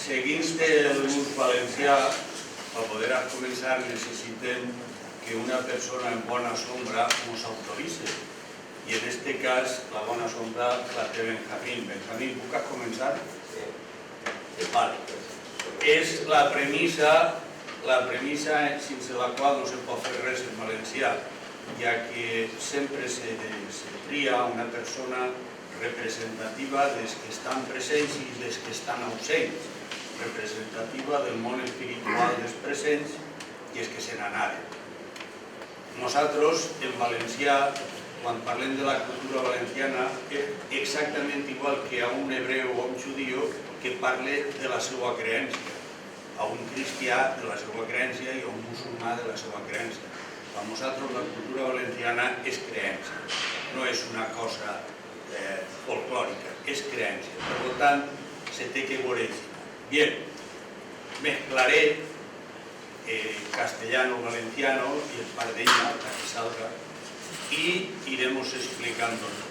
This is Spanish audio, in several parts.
Seguint el ús valencià, per poder començar necessitem que una persona en bona sombra nos autoritze. I en aquest cas, la bona sombra la té Benjamín. Benjamín, puc començar? Vale. És la premissa sense la qual no se pot fer res en valencià, ja que sempre se tria una persona representativa dels que estan presents i dels que estan ausents, representativa del món espiritual dels presents i els que se n'anaren. Nosaltres, en valencià, quan parlem de la cultura valenciana, és exactament igual que a un hebreu o a un judío que parle de la seva creença, a un cristià de la seva creença i a un musulmà de la seva creença. Per nosaltres la cultura valenciana és creença, no és una cosa folclòrica, és creença. Per tant, se té que veure. Bien, mezclaré castellano-valenciano y el pardeña para que salga y iremos explicándolo.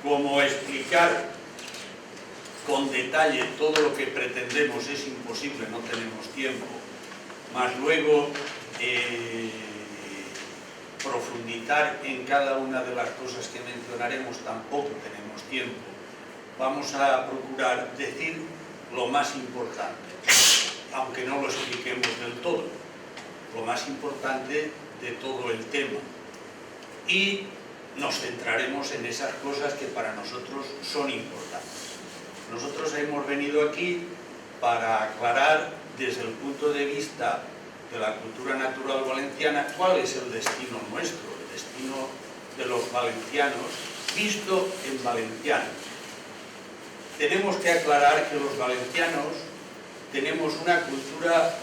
Como explicar con detalle todo lo que pretendemos es imposible, no tenemos tiempo, más luego profundizar en cada una de las cosas que mencionaremos tampoco tenemos tiempo. Vamos a procurar decir lo más importante, aunque no lo expliquemos del todo, lo más importante de todo el tema. Y nos centraremos en esas cosas que para nosotros son importantes. Nosotros hemos venido aquí para aclarar desde el punto de vista de la cultura natural valenciana cuál es el destino nuestro, el destino de los valencianos visto en valenciano. Tenemos que aclarar que los valencianos tenemos una cultura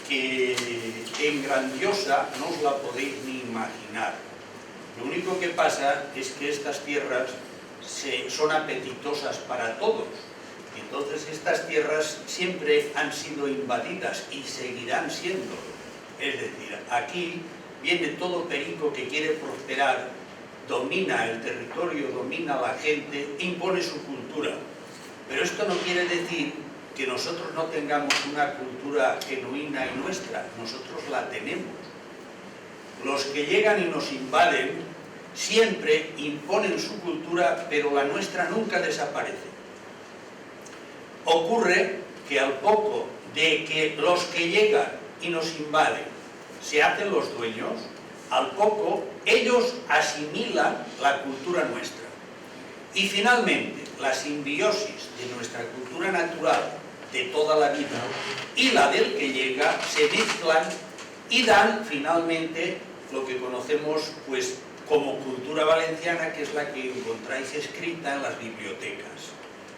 que en grandiosa no os la podéis ni imaginar. Lo único que pasa es que estas tierras son apetitosas para todos. Entonces estas tierras siempre han sido invadidas y seguirán siendo. Es decir, aquí viene todo perico que quiere prosperar, domina el territorio, domina la gente, impone su cultura. Pero esto no quiere decir que nosotros no tengamos una cultura genuina y nuestra, nosotros la tenemos. Los que llegan y nos invaden siempre imponen su cultura, pero la nuestra nunca desaparece. Ocurre que al poco de que los que llegan y nos invaden se hacen los dueños, al poco ellos asimilan la cultura nuestra. Y finalmente, la simbiosis de nuestra cultura natural de toda la vida y la del que llega se mezclan y dan finalmente lo que conocemos pues como cultura valenciana, que es la que encontráis escrita en las bibliotecas,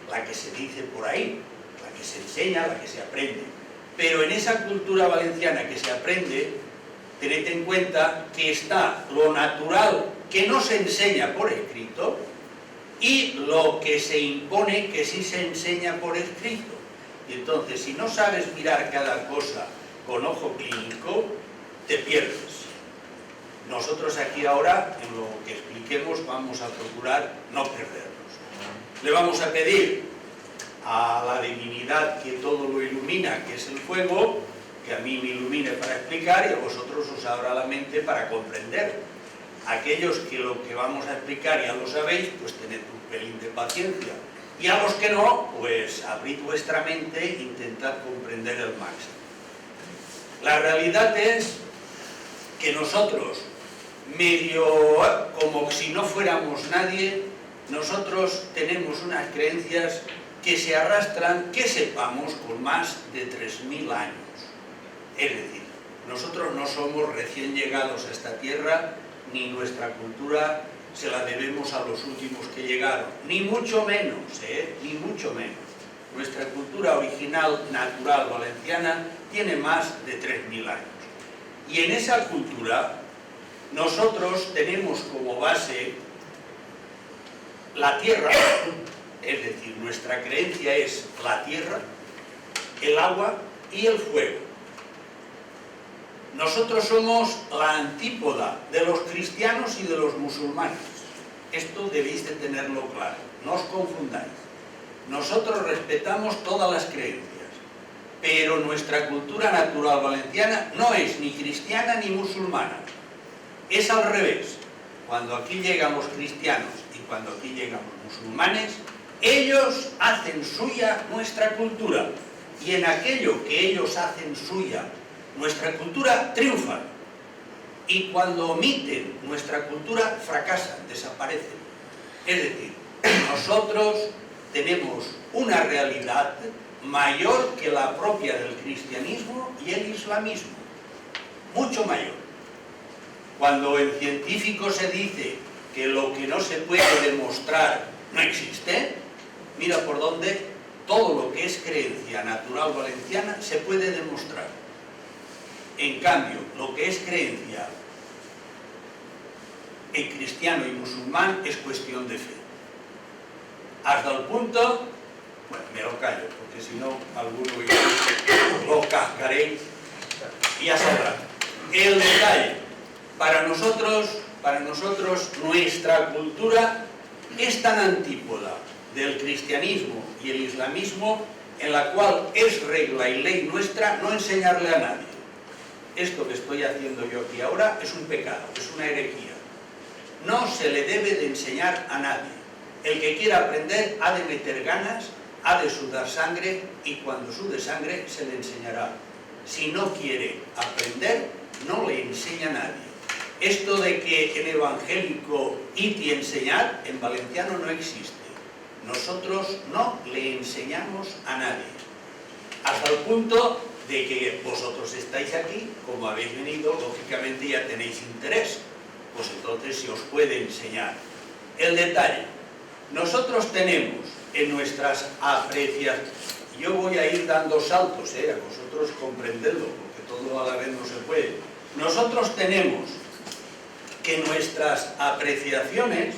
la que se dice por ahí, la que se enseña, la que se aprende. Pero en esa cultura valenciana que se aprende, tened en cuenta que está lo natural que no se enseña por escrito y lo que se impone que sí se enseña por escrito. Y entonces, si no sabes mirar cada cosa con ojo clínico, te pierdes. Nosotros aquí ahora, en lo que expliquemos, vamos a procurar no perdernos. Le vamos a pedir a la divinidad que todo lo ilumina, que es el fuego, que a mí me ilumine para explicar y a vosotros os abra la mente para comprender. Aquellos que lo que vamos a explicar ya lo sabéis, pues tened un pelín de paciencia. Y a los que no, pues abrid vuestra mente e intentad comprender el máximo. La realidad es que nosotros, medio como si no fuéramos nadie, nosotros tenemos unas creencias que se arrastran, que sepamos, con más de 3000 años. Es decir, nosotros no somos recién llegados a esta tierra, ni nuestra cultura se la debemos a los últimos que llegaron, ni mucho menos, ni mucho menos. Nuestra cultura original, natural, valenciana, tiene más de 3000 años. Y en esa cultura, nosotros tenemos como base la tierra, es decir, nuestra creencia es la tierra, el agua y el fuego. Nosotros somos la antípoda de los cristianos y de los musulmanes. Esto debéis de tenerlo claro, no os confundáis. Nosotros respetamos todas las creencias, pero nuestra cultura natural valenciana no es ni cristiana ni musulmana. Es al revés. Cuando aquí llegan los cristianos y cuando aquí llegan los musulmanes, ellos hacen suya nuestra cultura, y en aquello que ellos hacen suya nuestra cultura triunfan, y cuando omiten nuestra cultura fracasan, desaparecen. Es decir, nosotros tenemos una realidad mayor que la propia del cristianismo y el islamismo, mucho mayor. Cuando en científico se dice que lo que no se puede demostrar no existe, mira por dónde todo lo que es creencia natural valenciana se puede demostrar. En cambio, lo que es creencia en cristiano y musulmán es cuestión de fe. Hasta el punto, bueno, me lo callo, porque si no, alguno lo cascaré y ya sabrá. El detalle, para nosotros nuestra cultura es tan antípoda del cristianismo y el islamismo, en la cual es regla y ley nuestra no enseñarle a nadie. Esto que estoy haciendo yo aquí ahora es un pecado, es una herejía. No se le debe de enseñar a nadie. El que quiera aprender ha de meter ganas, ha de sudar sangre, y cuando sude sangre se le enseñará. Si no quiere aprender, no le enseña a nadie. Esto de que en evangélico iti enseñar, en valenciano no existe. Nosotros no le enseñamos a nadie. Hasta el punto de que vosotros estáis aquí, como habéis venido, lógicamente ya tenéis interés. Pues entonces se os puede enseñar. El detalle, nosotros tenemos en nuestras apreciaciones, yo voy a ir dando saltos, a vosotros comprendedlo, porque todo a la vez no se puede. Nosotros tenemos que nuestras apreciaciones,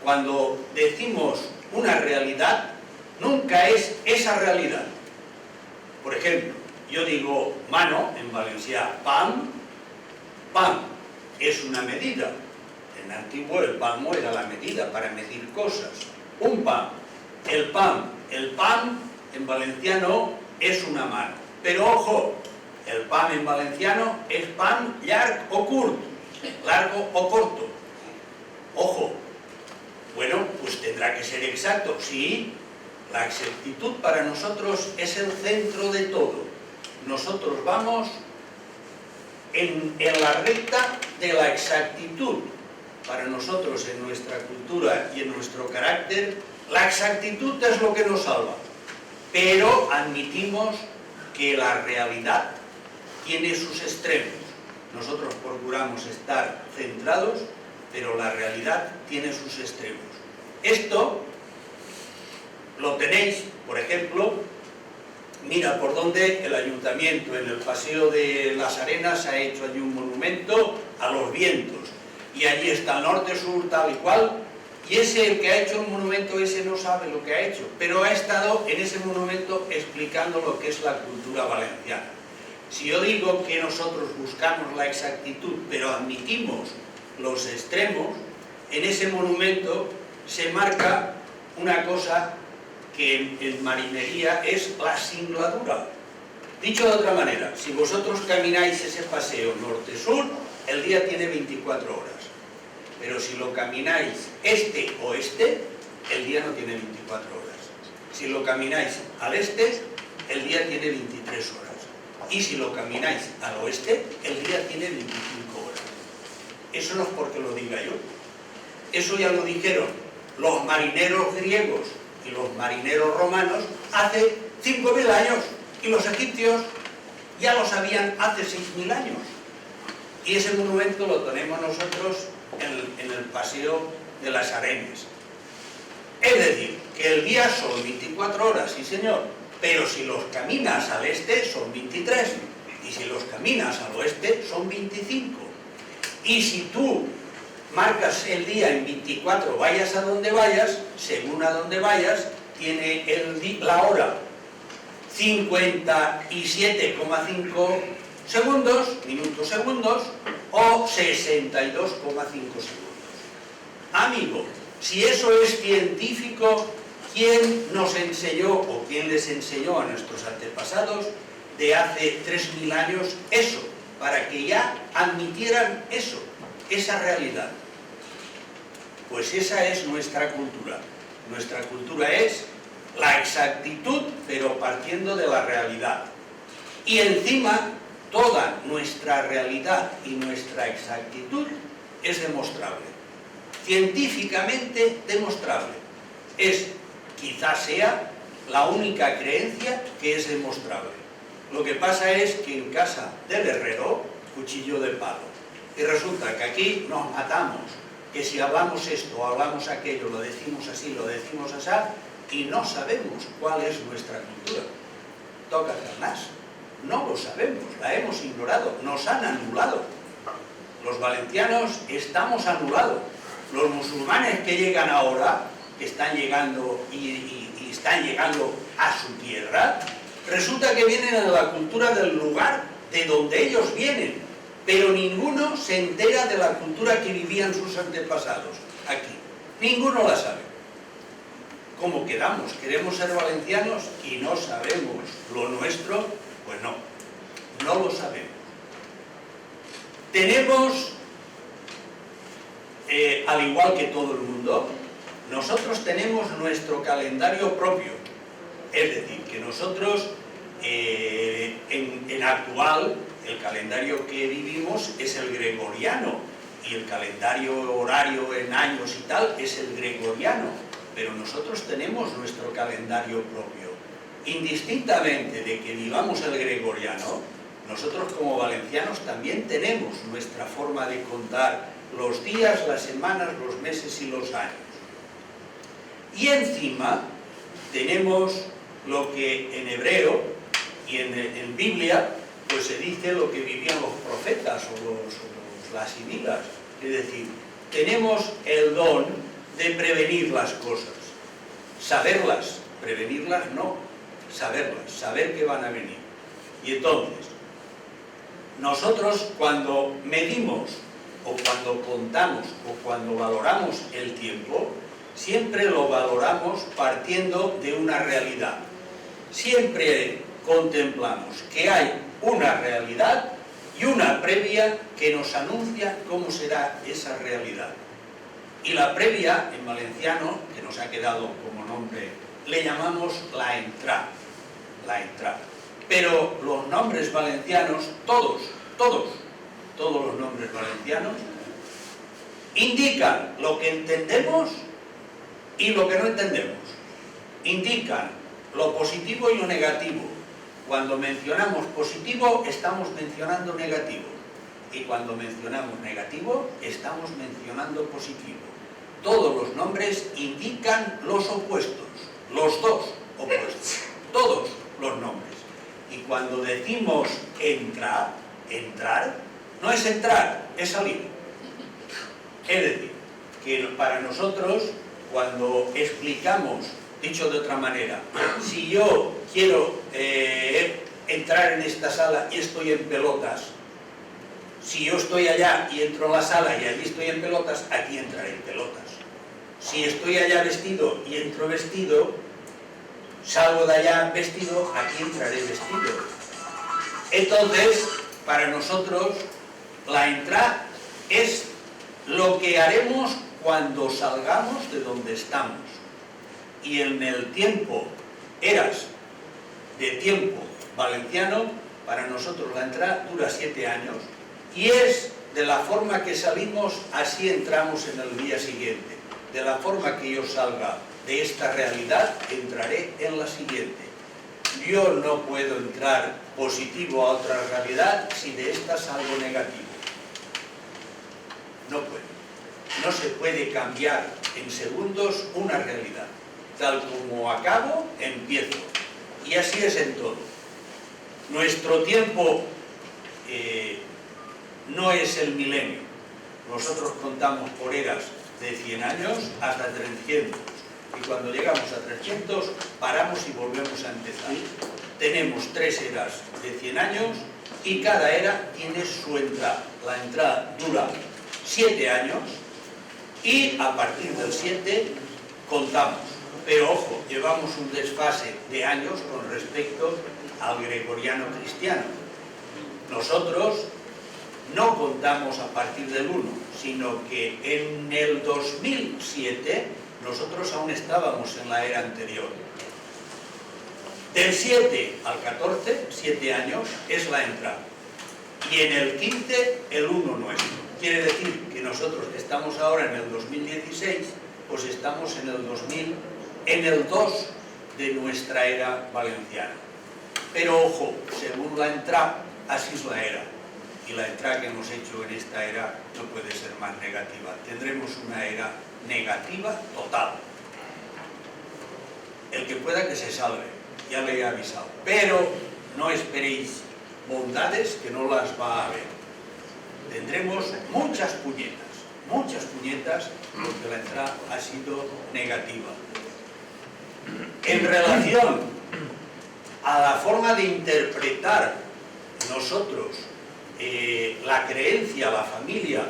cuando decimos una realidad, nunca es esa realidad. Por ejemplo, yo digo mano, en valencià, pam, pam. Es una medida. En antiguo el palmo era la medida para medir cosas. Un pam. El pam en valenciano es una mano. Pero ojo, el pam en valenciano es pam llarg o curt, largo o corto. Ojo. Bueno, pues tendrá que ser exacto. Sí, la exactitud para nosotros es el centro de todo. Nosotros vamos en la recta de la exactitud. Para nosotros, en nuestra cultura y en nuestro carácter, la exactitud es lo que nos salva. Pero admitimos que la realidad tiene sus extremos. Nosotros procuramos estar centrados, pero la realidad tiene sus extremos. Esto lo tenéis, por ejemplo, mira por dónde el ayuntamiento, en el Paseo de las Arenas, ha hecho allí un monumento a los vientos. Y allí está el norte-sur, tal y cual. Y el que ha hecho el monumento, ese no sabe lo que ha hecho, pero ha estado en ese monumento explicando lo que es la cultura valenciana. Si yo digo que nosotros buscamos la exactitud, pero admitimos los extremos, en ese monumento se marca una cosa que en marinería es la singladura. Dicho de otra manera, si vosotros camináis ese paseo norte-sur, el día tiene 24 horas. Pero si lo camináis este-oeste, el día no tiene 24 horas. Si lo camináis al este, el día tiene 23 horas. Y si lo camináis al oeste, el día tiene 25 horas. Eso no es porque lo diga yo. Eso ya lo dijeron los marineros griegos y los marineros romanos hace 5.000 años. Y los egipcios ya lo sabían hace 6.000 años. Y ese monumento lo tenemos nosotros en el Paseo de las Arenas. Es decir, que el día son 24 horas, sí señor, pero si los caminas al este son 23, y si los caminas al oeste son 25. Y si tú marcas el día en 24, vayas a donde vayas, según a donde vayas, tiene la hora 57,5 segundos, minutos segundos, o 62,5 segundos. Amigo, si eso es científico, ¿Quién nos enseñó o quién les enseñó a nuestros antepasados de hace 3000 años eso? Para que ya admitieran eso, esa realidad. Pues esa es nuestra cultura. Nuestra cultura es la exactitud, pero partiendo de la realidad. Y encima, toda nuestra realidad y nuestra exactitud es demostrable. Científicamente demostrable. Quizás sea la única creencia que es demostrable. Lo que pasa es que en casa del herrero, cuchillo de palo. Y resulta que aquí nos matamos, que si hablamos esto o hablamos aquello, lo decimos así, lo decimos así, y no sabemos cuál es nuestra cultura. Toca Cernás. No lo sabemos, la hemos ignorado, nos han anulado. Los valencianos estamos anulados. Los musulmanes que llegan ahora, que están llegando y están llegando a su tierra, resulta que vienen de la cultura del lugar de donde ellos vienen, pero ninguno se entera de la cultura que vivían sus antepasados aquí. Ninguno la sabe. ¿Cómo quedamos? ¿Queremos ser valencianos y no sabemos lo nuestro? Pues no, no lo sabemos. Tenemos, al igual que todo el mundo, nosotros tenemos nuestro calendario propio. Es decir, que nosotros, en actual, el calendario que vivimos es el gregoriano, y el calendario horario en años y tal es el gregoriano, pero nosotros tenemos nuestro calendario propio. Indistintamente de que vivamos el gregoriano, nosotros como valencianos también tenemos nuestra forma de contar los días, las semanas, los meses y los años. Y encima tenemos lo que en hebreo y en Biblia pues se dice lo que vivían los profetas o las sibilas. Es decir, tenemos el don de prevenir las cosas, saberlas, prevenirlas no, saberlas, saber que van a venir. Y entonces, nosotros cuando medimos o cuando contamos o cuando valoramos el tiempo, siempre lo valoramos partiendo de una realidad. Siempre contemplamos que hay una realidad y una previa que nos anuncia cómo será esa realidad. Y la previa, en valenciano, que nos ha quedado como nombre, le llamamos la entrada. La entrada. Pero los nombres valencianos, todos los nombres valencianos, indican lo que entendemos y lo que no entendemos. Indican lo positivo y lo negativo. Cuando mencionamos positivo, estamos mencionando negativo. Y cuando mencionamos negativo, estamos mencionando positivo. Todos los nombres indican los opuestos, los dos opuestos, todos los nombres. Y cuando decimos entrar, no es entrar, es salir. Es decir, que para nosotros, cuando explicamos, dicho de otra manera, si yo quiero entrar en esta sala y estoy en pelotas, si yo estoy allá y entro a la sala y allí estoy en pelotas, aquí entraré en pelotas. Si estoy allá vestido y entro vestido, salgo de allá vestido, aquí entraré vestido. Entonces, para nosotros, la entrada es lo que haremos cuando salgamos de donde estamos. Y en el tiempo, eras de tiempo valenciano, para nosotros la entrada dura 7 años y es de la forma que salimos, así entramos en el día siguiente. De la forma que yo salga de esta realidad, entraré en la siguiente. Yo no puedo entrar positivo a otra realidad si de esta salgo negativo. No puedo. No se puede cambiar en segundos una realidad. Tal como acabo, empiezo. Y así es en todo. Nuestro tiempo no es el milenio. Nosotros contamos por eras de 100 años hasta 300. Y cuando llegamos a 300, paramos y volvemos a empezar. Tenemos 3 eras de 100 años y cada era tiene su entrada. La entrada dura 7 años y a partir del 7 contamos. pero ojo, llevamos un desfase de años con respecto al gregoriano cristiano. Nosotros no contamos a partir del 1, sino que en el 2007 nosotros aún estábamos en la era anterior. Del 7 al 14, 7 años, es la entrada. Y en el 15, el 1 nuestro. Quiere decir que nosotros que estamos ahora en el 2016, pues estamos en el 2000, en el 2 de nuestra era valenciana. Pero ojo, según la entrada, así es la era. Y la entrada que hemos hecho en esta era no puede ser más negativa. Tendremos una era negativa total. El que pueda que se salve, ya le he avisado. Pero no esperéis bondades que no las va a haber. Tendremos muchas puñetas, porque la entrada ha sido negativa. En relación a la forma de interpretar nosotros la creencia, la familia,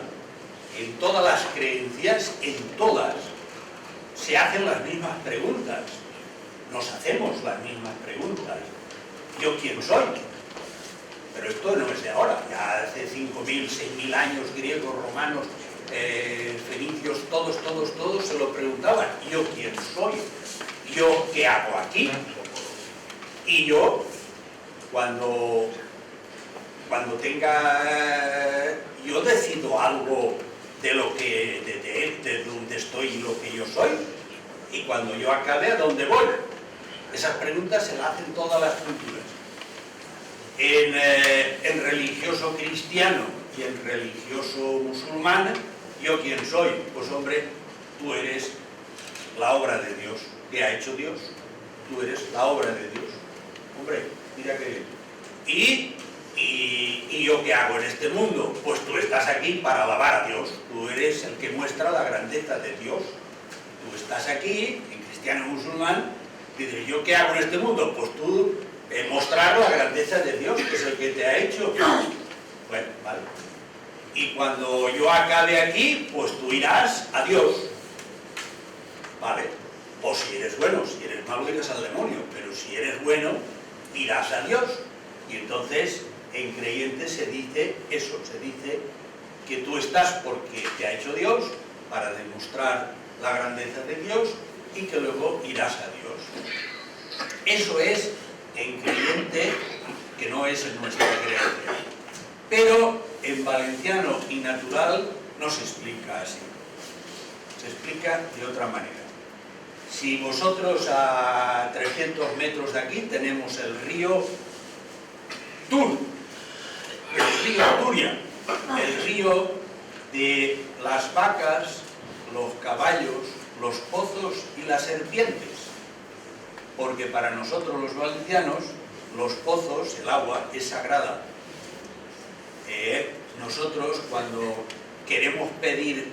en todas las creencias, en todas, se hacen las mismas preguntas. Nos hacemos las mismas preguntas. ¿Yo quién soy? Pero esto no es de ahora. Ya hace 5.000, 6.000 años, griegos, romanos, fenicios, todos se lo preguntaban. ¿Yo quién soy? ¿Yo qué hago aquí? Y yo, cuando tenga, yo decido algo de lo que, de donde estoy y lo que yo soy, y cuando yo acabe, ¿a dónde voy? Esas preguntas se las hacen todas las culturas. En religioso cristiano y en religioso musulmán, ¿yo quién soy? Pues hombre, tú eres la obra de Dios, que ha hecho Dios. Tú eres la obra de Dios. Hombre, mira qué bien. ¿Y yo qué hago en este mundo? Pues tú estás aquí para alabar a Dios. Tú eres el que muestra la grandeza de Dios. Tú estás aquí, en cristiano y musulmán, y dices, ¿yo qué hago en este mundo? Pues tú mostrar la grandeza de Dios, que es el que te ha hecho. Bueno, vale. Y cuando yo acabe aquí, pues tú irás a Dios. Vale. O si eres bueno, si eres malo, irás al demonio. Pero si eres bueno, irás a Dios. Y entonces, en creyente se dice eso, se dice que tú estás porque te ha hecho Dios, para demostrar la grandeza de Dios, y que luego irás a Dios. Eso es en creyente, que no es en nuestra creencia. Pero en valenciano y natural no se explica así. Se explica de otra manera. Si vosotros a 300 metros de aquí tenemos el río Tur, el río Turia, el río de las vacas, los caballos, los pozos y las serpientes. Porque para nosotros los valencianos, los pozos, el agua, es sagrada. Nosotros cuando queremos pedir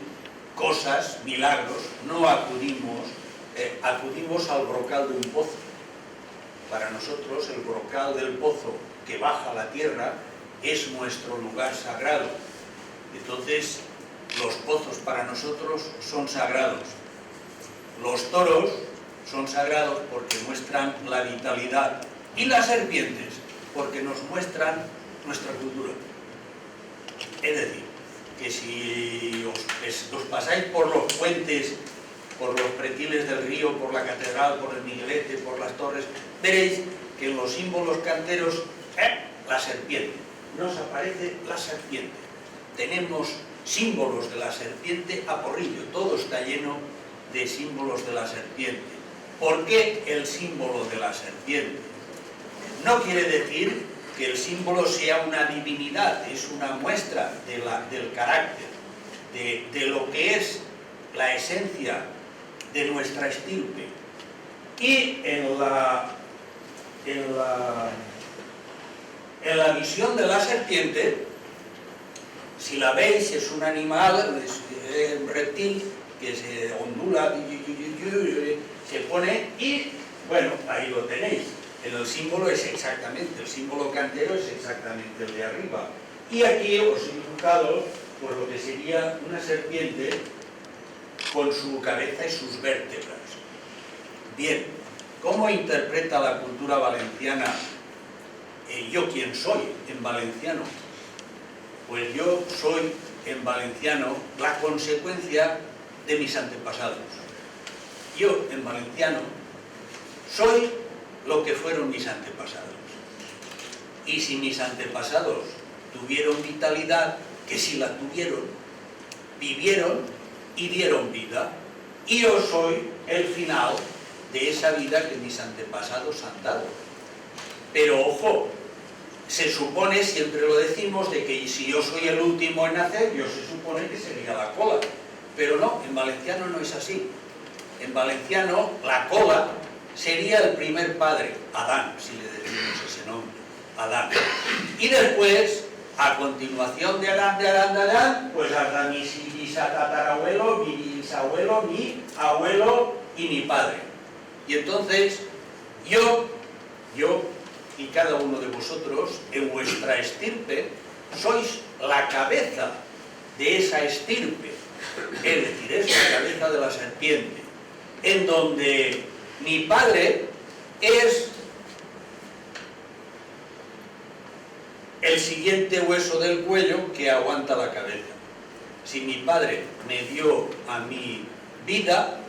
cosas, milagros, no acudimos al brocal de un pozo. Para nosotros el brocal del pozo que baja a la tierra es nuestro lugar sagrado. Entonces los pozos para nosotros son sagrados. Los toros son sagrados porque muestran la vitalidad, y las serpientes porque nos muestran nuestra cultura. Es decir, que si os pasáis por los puentes, por los pretiles del río, por la catedral, por el Miguelete, por las torres, veréis que en los símbolos canteros, la serpiente, nos aparece la serpiente. Tenemos símbolos de la serpiente a porrillo, todo está lleno de símbolos de la serpiente. ¿Por qué el símbolo de la serpiente? No quiere decir que el símbolo sea una divinidad, es una muestra del carácter, de lo que es la esencia de nuestra estirpe. Y en la visión de la serpiente, si la veis, es un animal, es un reptil que se ondula, se pone, y bueno, ahí lo tenéis. En el símbolo es exactamente, el símbolo cantero es exactamente el de arriba. Y aquí os he dibujado pues, lo que sería una serpiente con su cabeza y sus vértebras. Bien, ¿cómo interpreta la cultura valenciana yo quién soy en valenciano? Pues yo soy en valenciano la consecuencia de mis antepasados. Yo en valenciano soy lo que fueron mis antepasados. Y si mis antepasados tuvieron vitalidad, que sí la tuvieron, vivieron y dieron vida, y yo soy el final de esa vida que mis antepasados han dado. Pero ojo, se supone, siempre lo decimos, de que si yo soy el último en nacer, yo se supone que sería la cola. Pero no, en valenciano no es así. En valenciano la cola sería el primer padre, Adán, si le decimos ese nombre, Adán. Y después, a continuación de Adán, pues hasta mi tatarabuelo, mi bisabuelo, mi abuelo y mi padre. Y entonces, yo y cada uno de vosotros, en vuestra estirpe, sois la cabeza de esa estirpe, es decir, es la cabeza de la serpiente, en donde mi padre es el siguiente hueso del cuello que aguanta la cabeza. Si mi padre me dio a mi vida,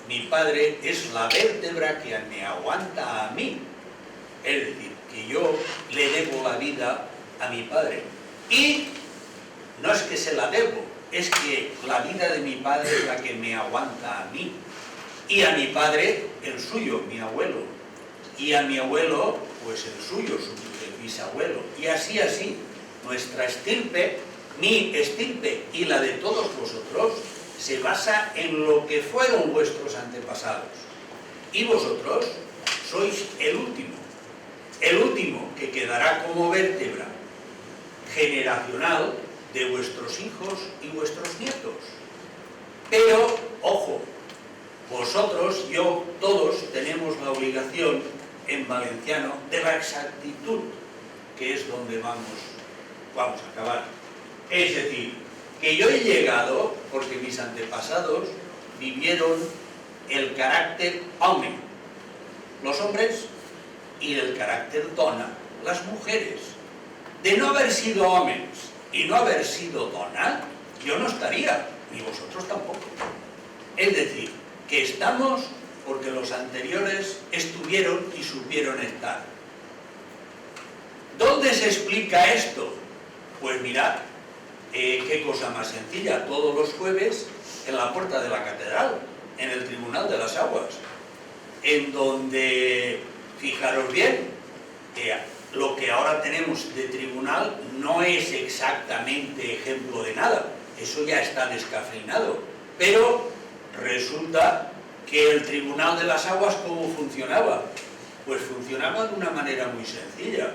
mi padre es la vértebra que me aguanta a mí. Es decir, que yo le debo la vida a mi padre. Y no es que se la debo, es que la vida de mi padre es la que me aguanta a mí. Y a mi padre, el suyo, mi abuelo. Y a mi abuelo, pues el suyo, el bisabuelo. Y así, nuestra estirpe, mi estirpe y la de todos vosotros, se basa en lo que fueron vuestros antepasados. Y vosotros sois el último que quedará como vértebra generacional de vuestros hijos y vuestros nietos. Pero, ojo, vosotros, yo, todos tenemos la obligación en valenciano de la exactitud, que es donde vamos a acabar. Es decir, que yo he llegado porque mis antepasados vivieron el carácter hombre, los hombres, y el carácter dona, las mujeres. De no haber sido hombres y no haber sido dona, yo no estaría, ni vosotros tampoco. Es decir, que estamos porque los anteriores estuvieron y supieron estar. ¿Dónde se explica esto? Pues mirad, qué cosa más sencilla, todos los jueves en la puerta de la catedral, en el Tribunal de las Aguas, en donde, fijaros bien, lo que ahora tenemos de tribunal no es exactamente ejemplo de nada, eso ya está descafeinado, pero resulta que el Tribunal de las Aguas, ¿cómo funcionaba? Pues funcionaba de una manera muy sencilla.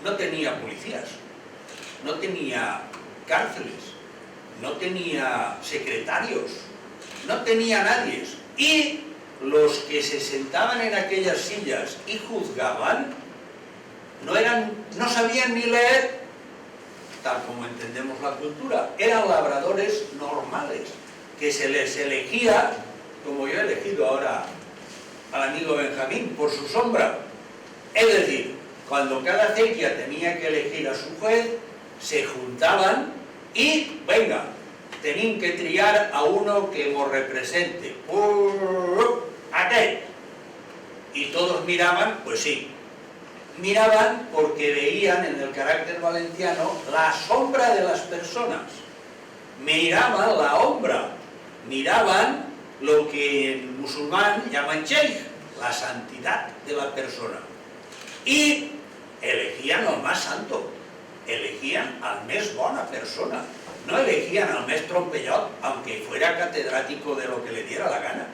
No tenía policías, no tenía cárceles, no tenía secretarios, no tenía nadie. Y los que se sentaban en aquellas sillas y juzgaban no sabían ni leer, tal como entendemos la cultura, eran labradores normales, que se les elegía, como yo he elegido ahora al amigo Benjamín, por su sombra. Es decir, cuando cada acequia tenía que elegir a su juez, se juntaban y, venga, tenían que triar a uno que nos represente. Aquel. Y todos miraban, pues sí, miraban porque veían en el carácter valenciano la sombra de las personas. Miraban la ombra, miraban lo que en musulmán llaman sheikh, la santidad de la persona. Y elegían al más santo, elegían al más buena persona, no elegían al más trompellot, aunque fuera catedrático de lo que le diera la gana.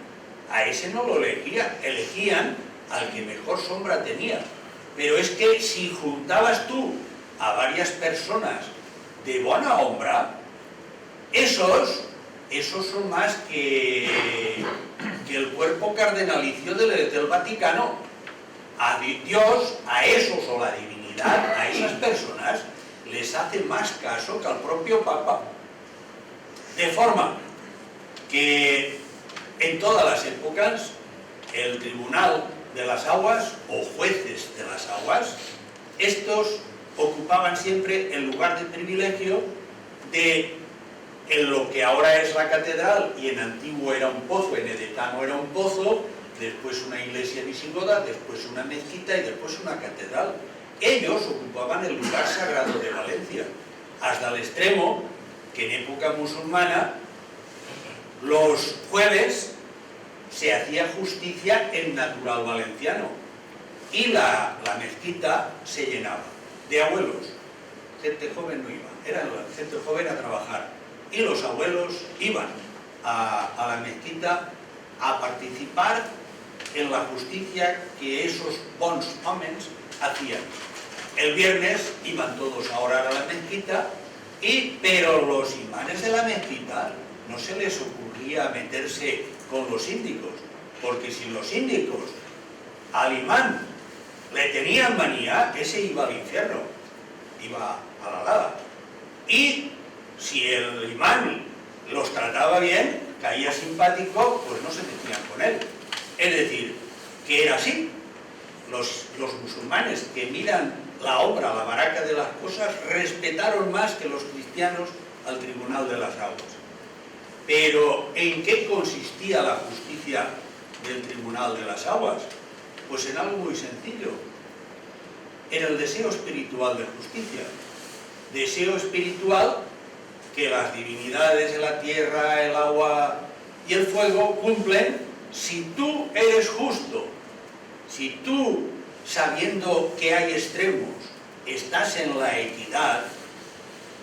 A ese no lo elegían, elegían al que mejor sombra tenía. Pero es que si juntabas tú a varias personas de buena ombra, esos son más que el cuerpo cardenalicio del Vaticano. A Dios, a esos o la divinidad, a esas personas, les hace más caso que al propio Papa. De forma que en todas las épocas el Tribunal de las Aguas o jueces de las aguas, estos ocupaban siempre el lugar de privilegio de en lo que ahora es la catedral y en antiguo era un pozo, en edetano era un pozo, después una iglesia visigoda, después una mezquita y después una catedral. Ellos ocupaban el lugar sagrado de Valencia, hasta el extremo que en época musulmana los jueves se hacía justicia en natural valenciano y la mezquita se llenaba de abuelos. Gente joven no iba, era gente joven a trabajar y los abuelos iban a la mezquita a participar en la justicia que esos bons homes hacían. El viernes iban todos a orar a la mezquita, pero los imanes de la mezquita no se les ocurría meterse con los síndicos, porque si los síndicos al imán le tenían manía, ese iba al infierno, iba a la lava. Y si el imán los trataba bien, caía simpático, pues no se metían con él. Es decir, que era así. Los musulmanes que miran la obra, la baraca de las cosas, respetaron más que los cristianos al Tribunal de las Aguas. Pero, ¿en qué consistía la justicia del Tribunal de las Aguas? Pues en algo muy sencillo. Era el deseo espiritual de justicia. Deseo espiritual que las divinidades de la tierra, el agua y el fuego cumplen si tú eres justo. Si tú, sabiendo que hay extremos, estás en la equidad,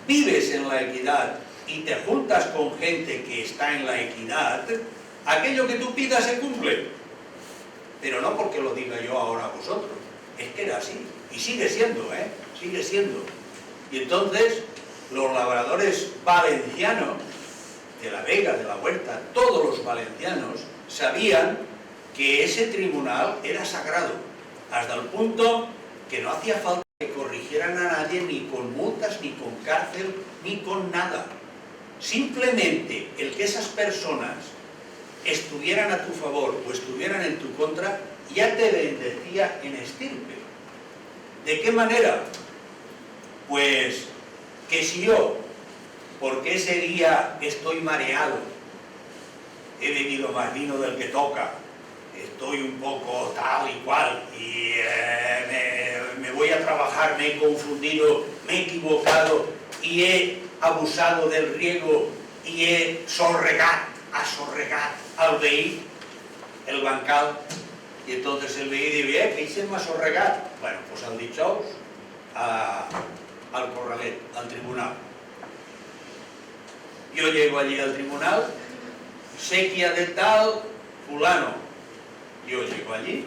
vives en la equidad y te juntas con gente que está en la equidad, aquello que tú pidas se cumple. Pero no porque lo diga yo ahora a vosotros, es que era así. Y sigue siendo, sigue siendo. Y entonces, los labradores valencianos, de la Vega, de la Huerta, todos los valencianos sabían que ese tribunal era sagrado, hasta el punto que no hacía falta que corrigieran a nadie ni con multas, ni con cárcel, ni con nada. Simplemente el que esas personas estuvieran a tu favor o estuvieran en tu contra, ya te bendecía en estirpe. ¿De qué manera? Pues que si yo, porque ese día estoy mareado, he bebido más vino del que toca, estoy un poco tal y cual, y me voy a trabajar, me he confundido, me he equivocado, y he abusado del riego, y he sorregat al veí, el bancal, y entonces el veí dice, ¿qué hice más sorregat? Bueno, pues al dichós, al corralet, al tribunal. Yo llego allí al tribunal, sequía de tal, fulano. Yo llego allí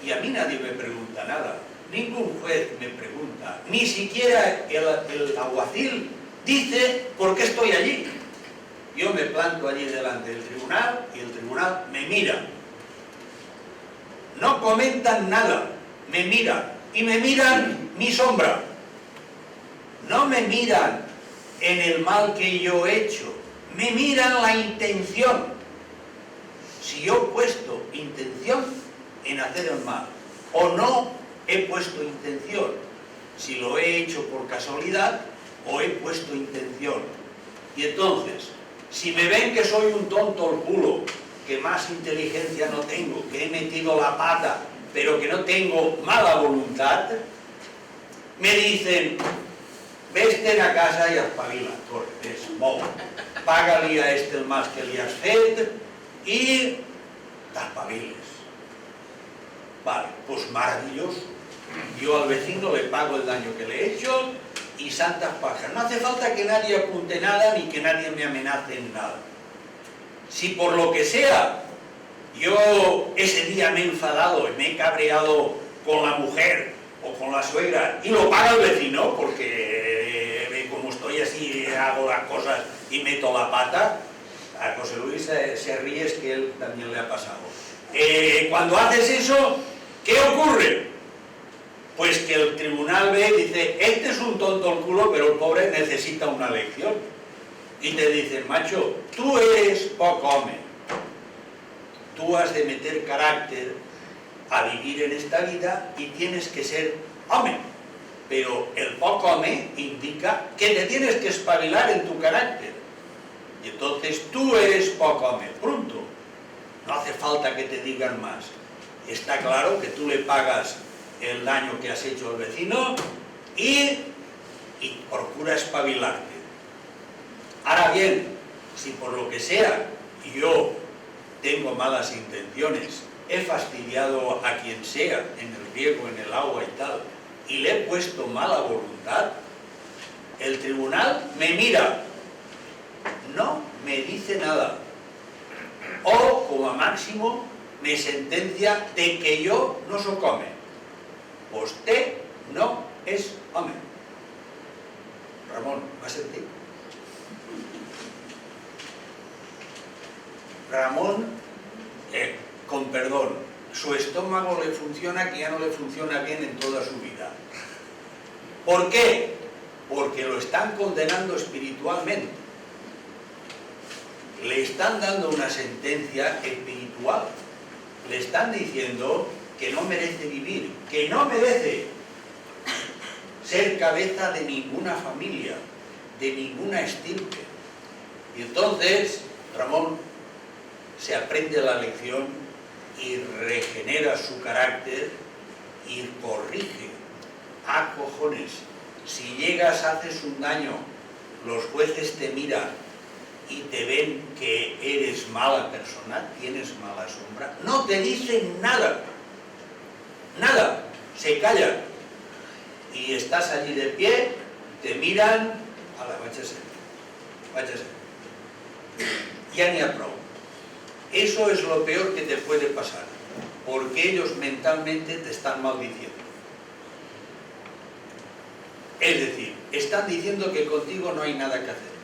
y a mí nadie me pregunta nada, ningún juez me pregunta, ni siquiera el alguacil dice por qué estoy allí. Yo me planto allí delante del tribunal y el tribunal me mira. No comentan nada, me miran y me miran mi sombra. No me miran en el mal que yo he hecho, me miran la intención. Si yo he puesto intención en hacer el mal o no he puesto intención, si lo he hecho por casualidad o he puesto intención. Y entonces, si me ven que soy un tonto al culo, que más inteligencia no tengo, que he metido la pata, pero que no tengo mala voluntad, me dicen, veste a casa y espavila, corre, mou, paga-li a este el mal que li has fet y t'espaviles. Vale, pues maravilloso. Yo al vecino le pago el daño que le he hecho y santas pajas. No hace falta que nadie apunte nada ni que nadie me amenace en nada. Si por lo que sea yo ese día me he enfadado y me he cabreado con la mujer o con la suegra y lo paga el vecino porque como estoy así hago las cosas y meto la pata, a José Luis se ríe, es que él también le ha pasado. Cuando haces eso, ¿qué ocurre? Pues que el tribunal ve y dice, este es un tonto al culo, pero el pobre necesita una lección. Y te dicen, macho, tú eres poco hombre. tú has de meter carácter a vivir en esta vida y tienes que ser hombre. Pero el poco hombre indica que te tienes que espabilar en tu carácter. Y entonces tú eres poco hombre, punto. No hace falta que te digan más. Está claro que tú le pagas el daño que has hecho al vecino y procura espabilarte. Ahora bien, si por lo que sea yo tengo malas intenciones, he fastidiado a quien sea en el riego, en el agua y tal, y le he puesto mala voluntad, el tribunal me mira, no me dice nada, o como máximo me sentencia de que yo no soy come. Usted no es hombre. Ramón, ¿va a sentir? Ramón, con perdón, su estómago le funciona que ya no le funciona bien en toda su vida. ¿Por qué? Porque lo están condenando espiritualmente. Le están dando una sentencia espiritual. Le están diciendo que no merece vivir, que no merece ser cabeza de ninguna familia, de ninguna estirpe. Y entonces, Ramón se aprende la lección y regenera su carácter y corrige. ¡Ah, cojones! Si llegas, haces un daño, los jueces te miran y te ven que eres mala persona, tienes mala sombra, no te dicen nada, nada, se callan. Y estás allí de pie, te miran, ala, váyase, ya ni aprobó. Eso es lo peor que te puede pasar, porque ellos mentalmente te están maldiciendo. Es decir, están diciendo que contigo no hay nada que hacer.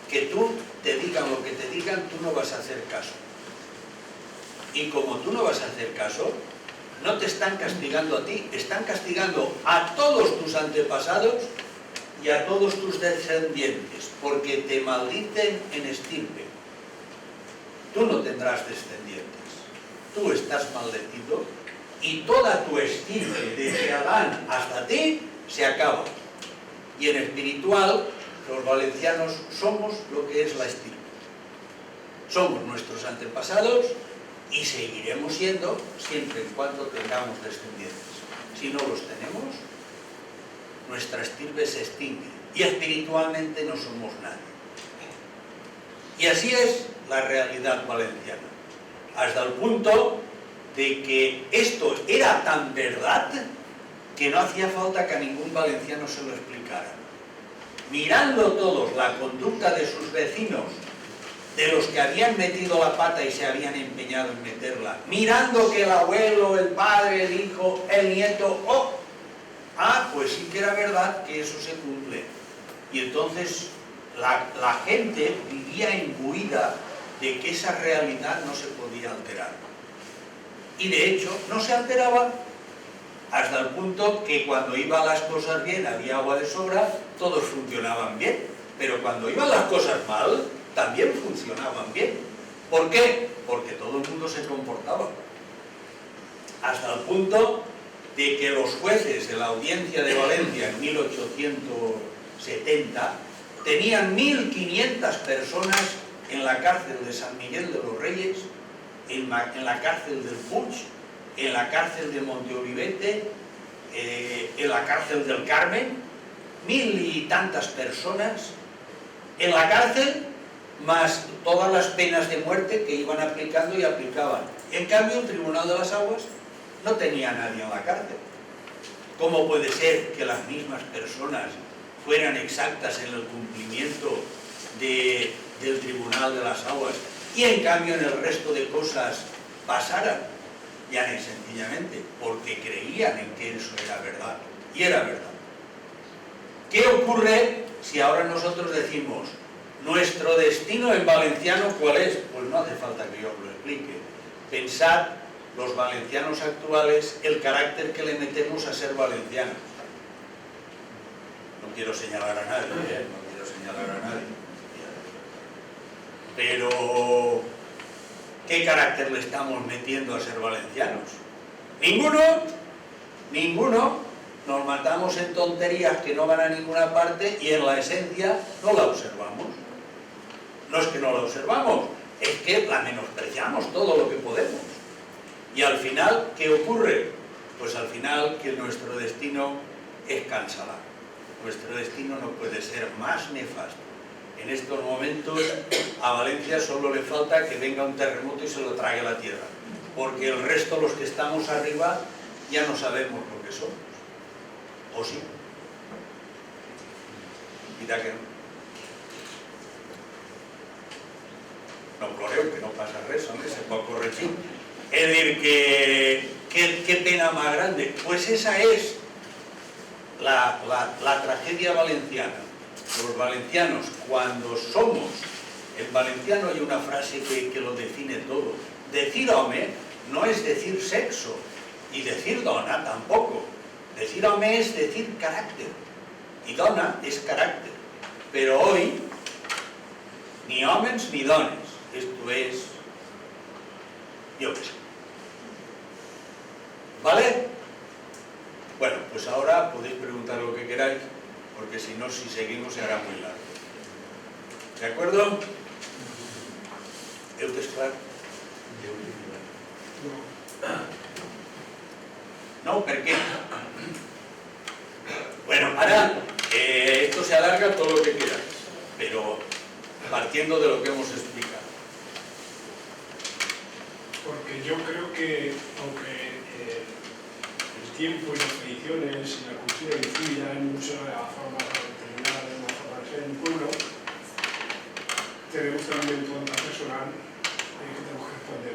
Que tú te digan lo que te digan, tú no vas a hacer caso. Y como tú no vas a hacer caso, no te están castigando a ti, están castigando a todos tus antepasados y a todos tus descendientes, porque te maldicen en estirpe. Tú no tendrás descendientes, tú estás maldecido y toda tu estirpe, desde Adán hasta ti, se acaba. Y en espiritual, los valencianos somos lo que es la estirpe. Somos nuestros antepasados y seguiremos siendo siempre y cuando tengamos descendientes. Si no los tenemos, nuestra estirpe se extingue y espiritualmente no somos nadie. Y así es la realidad valenciana, hasta el punto de que esto era tan verdad que no hacía falta que a ningún valenciano se lo explicara. Mirando todos la conducta de sus vecinos, de los que habían metido la pata y se habían empeñado en meterla, mirando que el abuelo, el padre, el hijo, el nieto, pues sí que era verdad que eso se cumple. Y entonces la gente vivía imbuida de que esa realidad no se podía alterar. Y de hecho no se alteraba hasta el punto que cuando iban las cosas bien, había agua de sobra, todos funcionaban bien. Pero cuando iban las cosas mal, también funcionaban bien. ¿Por qué? Porque todo el mundo se comportaba. Hasta el punto de que los jueces de la Audiencia de Valencia en 1870 tenían 1.500 personas en la cárcel de San Miguel de los Reyes, en la cárcel del Puig, en la cárcel de Monteolivete, en la cárcel del Carmen, 1.000 y tantas personas en la cárcel, más todas las penas de muerte que iban aplicando y aplicaban. En cambio, el Tribunal de las Aguas no tenía a nadie en la cárcel. ¿Cómo puede ser que las mismas personas fueran exactas en el cumplimiento del Tribunal de las Aguas y en cambio en el resto de cosas pasaran? Ya ni sencillamente porque creían en que eso era verdad, y era verdad. ¿Qué ocurre si ahora nosotros decimos nuestro destino en valenciano cuál es? Pues no hace falta que yo os lo explique. Pensad, los valencianos actuales, el carácter que le metemos a ser valencianos. No quiero señalar a nadie, pero ¿qué carácter le estamos metiendo a ser valencianos? Ninguno, ninguno. Nos matamos en tonterías que no van a ninguna parte y en la esencia no la observamos. No es que no la observamos, es que la menospreciamos todo lo que podemos. Y al final, ¿qué ocurre? Pues al final que nuestro destino es cancelar. Nuestro destino no puede ser más nefasto. En estos momentos a Valencia solo le falta que venga un terremoto y se lo trague la tierra. Porque el resto, los que estamos arriba, ya no sabemos lo que somos. ¿O sí? Mira que no. No ploreu, que no pasa res, hombre, se pot corregir. Es decir, ¿qué pena más grande? Pues esa es la tragedia valenciana. Los valencianos, cuando somos, en valenciano hay una frase que lo define todo. Decir home no es decir sexo, y decir dona tampoco. Decir home es decir carácter, y dona es carácter. Pero hoy, ni homes ni dones, esto es, yo qué sé. ¿Vale? Bueno, pues ahora podéis preguntar lo que queráis, porque si no, si seguimos se hará muy largo. ¿De acuerdo? ¿Eu t'és clar? No, ¿por qué? Bueno, ahora esto se alarga todo lo que queráis, pero partiendo de lo que hemos explicado. Porque yo creo que, aunque el tiempo y las tradiciones y la cultura influyan mucho en la forma determinada de una forma de ser en un pueblo, tenemos también toda una personal que tenemos que responder.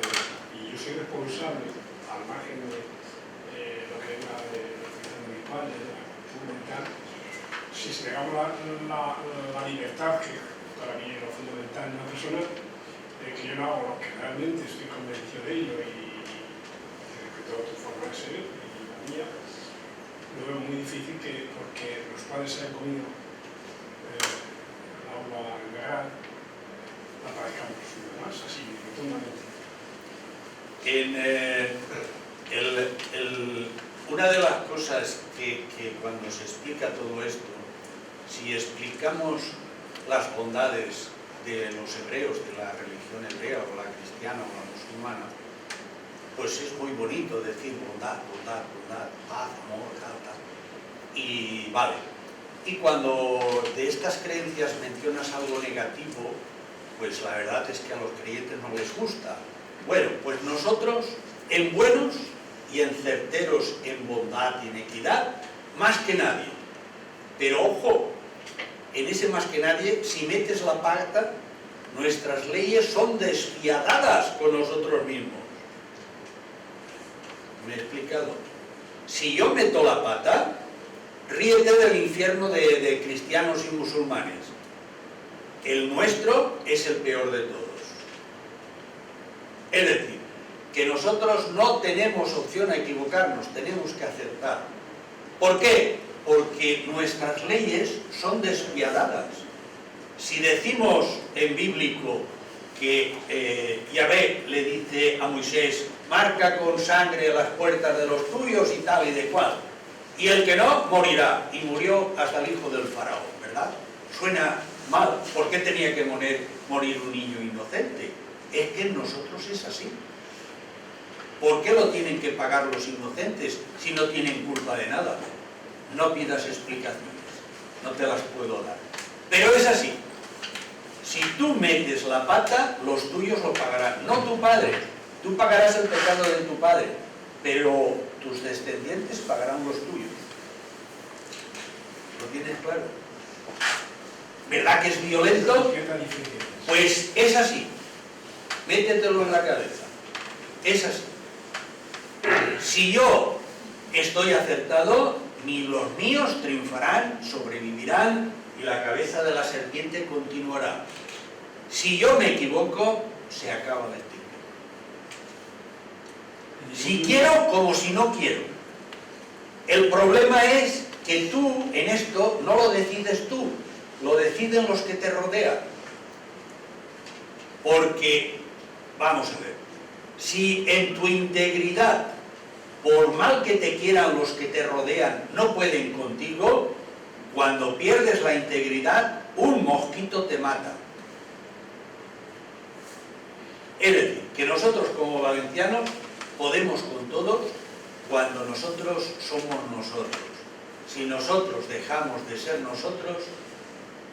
Y yo soy responsable, al margen de lo que es la educación municipal, de la cultura y tal, si se negamos la libertad, que para mí es lo fundamental en una persona, que yo no hago lo que realmente estoy convencido de ello y respeto tu forma de ser y la mía, lo veo muy difícil que, porque los padres se hayan comido el aula integral, la parezcamos los demás, así, rotundamente. Una de las cosas que cuando se explica todo esto, si explicamos las bondades de los hebreos, de la religión hebrea o la cristiana o la musulmana, pues es muy bonito decir bondad, bondad, bondad, paz, amor, tal, tal. Y vale. Y cuando de estas creencias mencionas algo negativo, pues la verdad es que a los creyentes no les gusta. Bueno, pues nosotros, en buenos y en certeros en bondad y en equidad, más que nadie. Pero ojo, en ese más que nadie, si metes la pata, nuestras leyes son despiadadas con nosotros mismos. ¿Me he explicado? Si yo meto la pata, ríete del infierno de cristianos y musulmanes. El nuestro es el peor de todos. Es decir, que nosotros no tenemos opción a equivocarnos, tenemos que acertar. ¿Por qué? Porque nuestras leyes son despiadadas. Si decimos en bíblico que Yahvé le dice a Moisés, marca con sangre las puertas de los tuyos y tal y de cual, y el que no, morirá. Y murió hasta el hijo del faraón, ¿verdad? Suena mal. ¿Por qué tenía que morir un niño inocente? Es que en nosotros es así. ¿Por qué lo tienen que pagar los inocentes si no tienen culpa de nada? No pidas explicaciones, no te las puedo dar. Pero es así. Si tú metes la pata, los tuyos lo pagarán. No tu padre. Tú pagarás el pecado de tu padre, pero tus descendientes pagarán los tuyos. ¿Lo tienes claro? ¿Verdad que es violento? Pues es así. Métetelo en la cabeza. Es así. Si yo estoy acertado, ni los míos triunfarán, sobrevivirán y la cabeza de la serpiente continuará. Si yo me equivoco, se acaba la estigma. Si quiero como si no quiero. El problema es que tú en esto no lo decides tú, lo deciden los que te rodean. Porque, vamos a ver, Si en tu integridad, por mal que te quieran los que te rodean, no pueden contigo, cuando pierdes la integridad, un mosquito te mata. Es decir, que nosotros como valencianos podemos con todos cuando nosotros somos nosotros. Si nosotros dejamos de ser nosotros,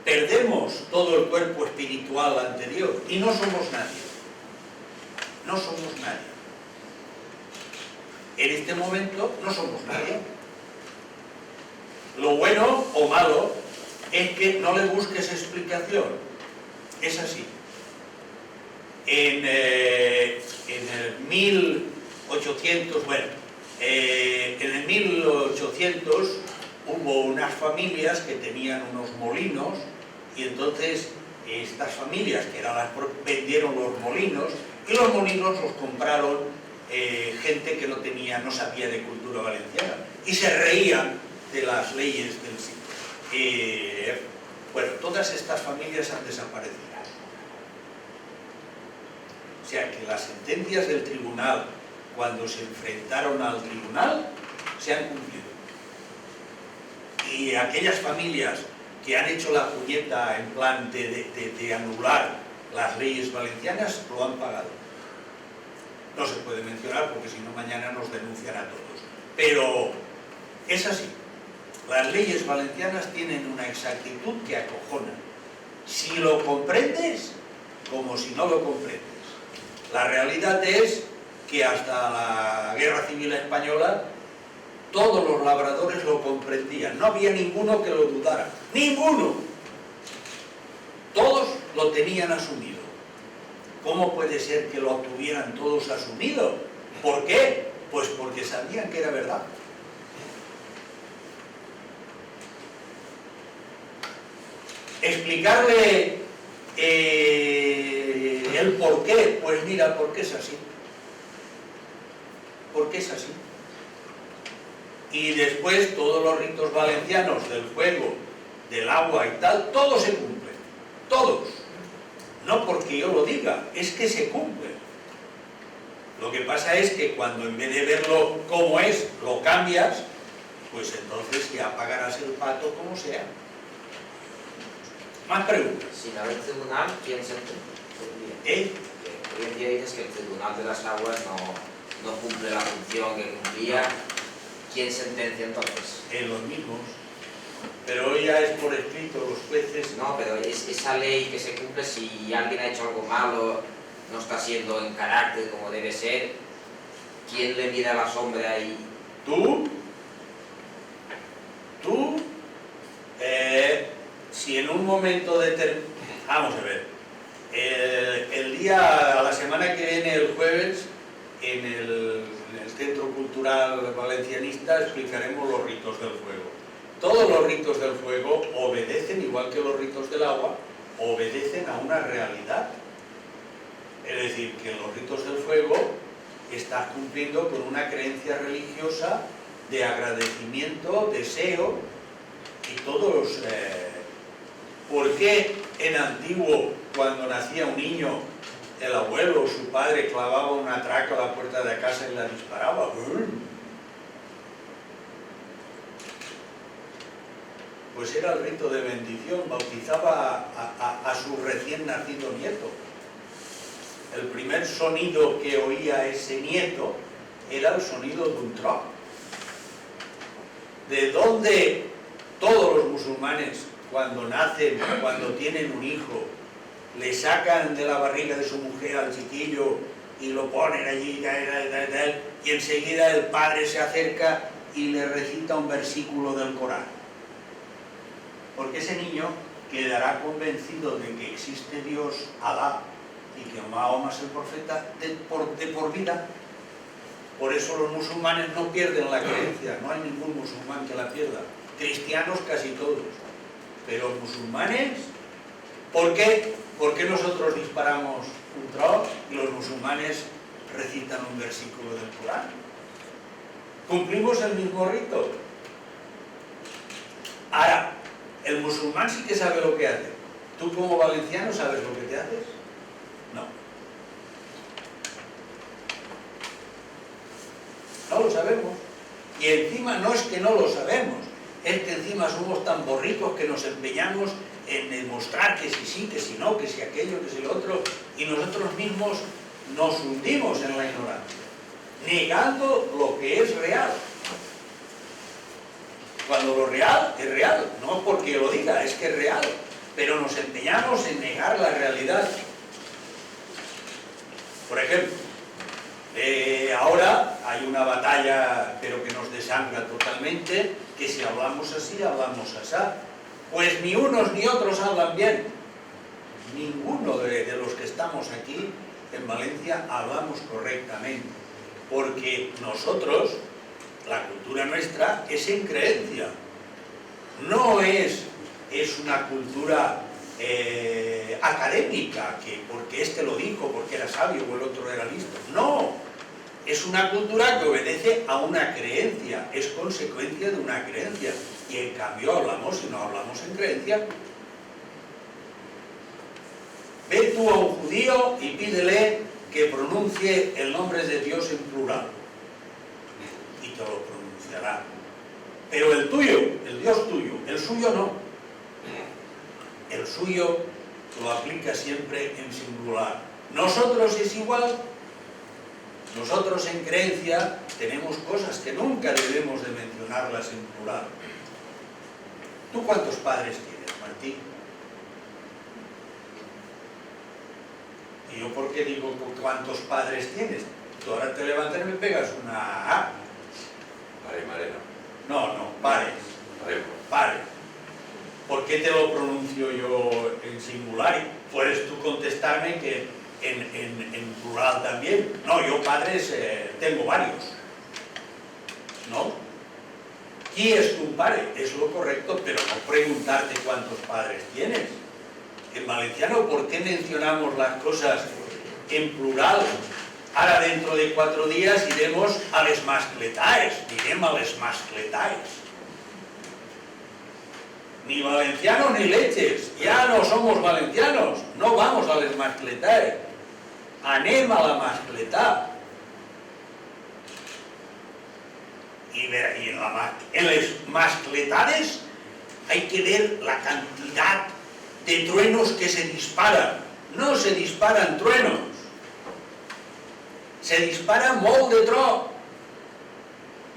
perdemos todo el cuerpo espiritual ante Dios y no somos nadie. No somos nadie. En este momento no somos nadie. Lo bueno o malo es que no le busques explicación. Es así. En el 1800, en el 1800 hubo unas familias que tenían unos molinos y entonces estas familias, que eran vendieron los molinos y los molinos los compraron gente que no sabía de cultura valenciana y se reían de las leyes del siglo. Bueno, todas estas familias han desaparecido. O sea que las sentencias del tribunal, cuando se enfrentaron al tribunal, se han cumplido. Y aquellas familias que han hecho la puñeta en plan de anular las leyes valencianas, lo han pagado. No se puede mencionar porque si no mañana nos denuncian a todos. Pero es así. Las leyes valencianas tienen una exactitud que acojona. Si lo comprendes, como si no lo comprendes. La realidad es que hasta la Guerra Civil Española todos los labradores lo comprendían. No había ninguno que lo dudara. ¡Ninguno! Todos lo tenían asumido. ¿Cómo puede ser que lo tuvieran todos asumido? ¿Por qué? Pues porque sabían que era verdad. Explicarle el por qué, pues mira, porque es así. Porque es así. Y después todos los ritos valencianos del fuego, del agua y tal, todos se cumplen. Todos. No porque yo lo diga, es que se cumplen. Lo que pasa es que cuando en vez de verlo como es, lo cambias, pues entonces ya pagarás el pato como sea. Más preguntas. Sin haber tribunal, ¿quién sentencia? Hoy en día dices que el Tribunal de las Aguas no cumple la función que cumplía. ¿Quién sentencia entonces? Los mismos. Pero hoy ya es por escrito, los jueces... No, pero esa ley que se cumple, si alguien ha hecho algo malo, no está siendo en carácter como debe ser, ¿quién le mira la sombra ahí? ¿Tú? Si en un momento determinado... Vamos a ver. A la semana que viene, el jueves, en el Centro Cultural Valencianista explicaremos los ritos del fuego. Todos los ritos del fuego obedecen, igual que los ritos del agua, obedecen a una realidad. Es decir, que en los ritos del fuego estás cumpliendo con una creencia religiosa de agradecimiento, deseo y todos... ¿Por qué en antiguo, cuando nacía un niño, el abuelo o su padre clavaba una traca a la puerta de casa y la disparaba? Pues era el rito de bendición, bautizaba a su recién nacido nieto. El primer sonido que oía ese nieto era el sonido de un tro. ¿De dónde todos los musulmanes, cuando nacen, cuando tienen un hijo, le sacan de la barriga de su mujer al chiquillo y lo ponen allí y enseguida el padre se acerca y le recita un versículo del Corán? Porque ese niño quedará convencido de que existe Dios, Alá, y que Mahoma es el profeta de por vida. Por eso los musulmanes no pierden la creencia, no hay ningún musulmán que la pierda. Cristianos casi todos. Pero musulmanes, ¿por qué? ¿Por qué nosotros disparamos un tro y los musulmanes recitan un versículo del Corán? Cumplimos el mismo rito. Ahora, el musulmán sí que sabe lo que hace. ¿Tú como valenciano sabes lo que te haces? No. que encima no es que no lo sabemos, es que encima somos tan borricos que nos empeñamos en demostrar que si sí, que si no, que si aquello, que si lo otro, y nosotros mismos nos hundimos en la ignorancia, negando lo que es real. Cuando lo real es real, no porque lo diga, es que es real, pero nos empeñamos en negar la realidad. Por ejemplo, ahora hay una batalla, pero que nos desangra totalmente, que si hablamos así, hablamos asá. Pues ni unos ni otros hablan bien. Ninguno de los que estamos aquí en Valencia hablamos correctamente, porque nosotros, la cultura nuestra, es en creencia. No es una cultura académica, que porque este lo dijo, porque era sabio o el otro era listo. No, es una cultura que obedece a una creencia, es consecuencia de una creencia. Y en cambio hablamos, si no hablamos en creencia. Ve tú a un judío y pídele que pronuncie el nombre de Dios en plural. Y te lo pronunciará. Pero el tuyo, el Dios tuyo, el suyo no. El suyo lo aplica siempre en singular. Nosotros es igual. Nosotros en creencia tenemos cosas que nunca debemos de mencionarlas en plural. ¿Tú cuántos padres tienes, Martí? ¿Y yo por qué digo cuántos padres tienes? Tú ahora te levantas y me pegas una A. Mare, No, pare. Pare. ¿Por qué te lo pronuncio yo en singular? Puedes tú contestarme que en plural también. No, yo padres tengo varios. ¿No? ¿Quién es tu padre? Es lo correcto, pero no preguntarte cuántos padres tienes. En valenciano, ¿por qué mencionamos las cosas en plural? Ahora dentro de 4 días iremos a les mascletaes, diremos a les mascletaes. Ni valencianos ni leches, ya no somos valencianos, no vamos a les mascletaes. Anem a la mascletà. Y en las mascletades hay que ver la cantidad de truenos que se disparan. No se disparan truenos, se dispara molt de tro.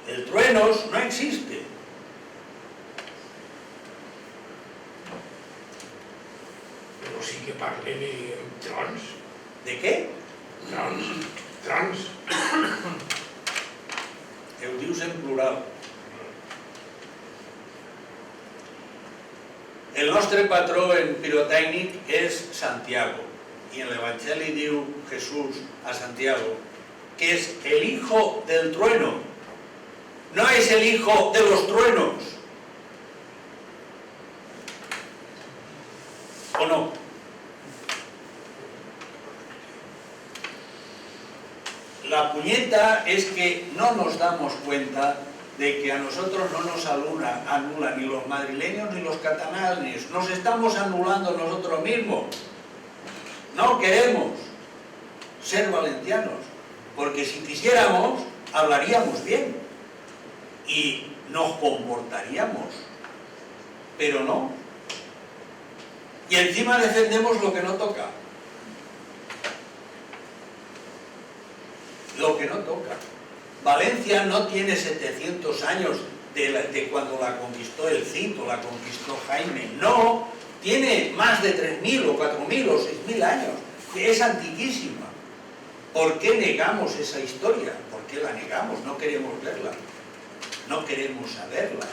El truenos no existe. Però sí que parlem en trons. ¿De qué? Trons. Ho dius en plural. El nostre patró en pirotècnic és Santiago, i en l'Evangeli diu Jesús a Santiago que és el hijo del trueno, no es el hijo de los truenos. ¿O no? La puñeta es que no nos damos cuenta de que a nosotros no nos anulan ni los madrileños ni los catalanes, nos estamos anulando nosotros mismos. No queremos ser valencianos, porque si quisiéramos, hablaríamos bien y nos comportaríamos, pero no. Y encima defendemos lo que no toca. Lo que no toca. Valencia no tiene 700 años de cuando la conquistó el Cid o la conquistó Jaime. No, tiene más de 3.000 o 4.000 o 6.000 años. Es antiquísima. ¿Por qué negamos esa historia? ¿Por qué la negamos? No queremos verla. No queremos saberla.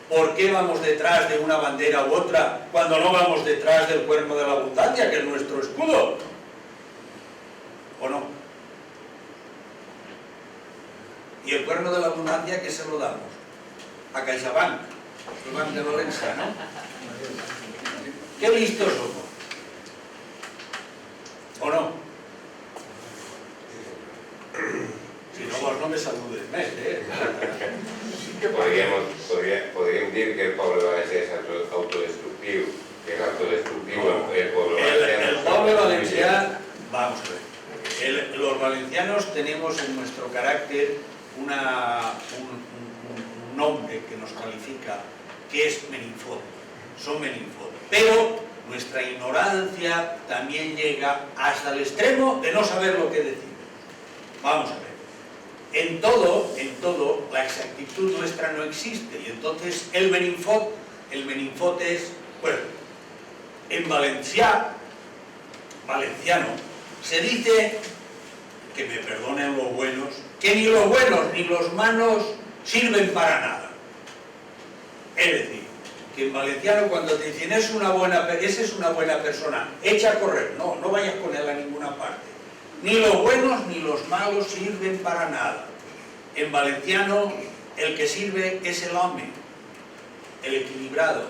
¿Por qué vamos detrás de una bandera u otra cuando no vamos detrás del cuerno de la abundancia, que es nuestro escudo? ¿O no? Y el cuerno de la abundancia, ¿qué se lo damos? A CaixaBank, el Banc de Valencia, ¿no? ¡Qué listos somos! ¿O no? Si no, vos no me saludes més, Sí que podríem dir que el poble valencià és autodestructiu, que és autodestructiu el poble valencià. El poble valencià, vamos a ver, los valencianos tenemos en nuestro carácter un nombre que nos califica, que es Meninfot. Son Meninfot. Pero nuestra ignorancia también llega hasta el extremo de no saber lo que decimos. Vamos a ver. En todo, la exactitud nuestra no existe. Y entonces el Meninfot es, bueno, en valenciano, se dice, que me perdonen los buenos, que ni los buenos ni los malos sirven para nada. Es decir, que en valenciano cuando te dicen esa es una buena persona, echa a correr, no vayas con él a ninguna parte. Ni los buenos ni los malos sirven para nada. En valenciano el que sirve es el hombre, el equilibrado,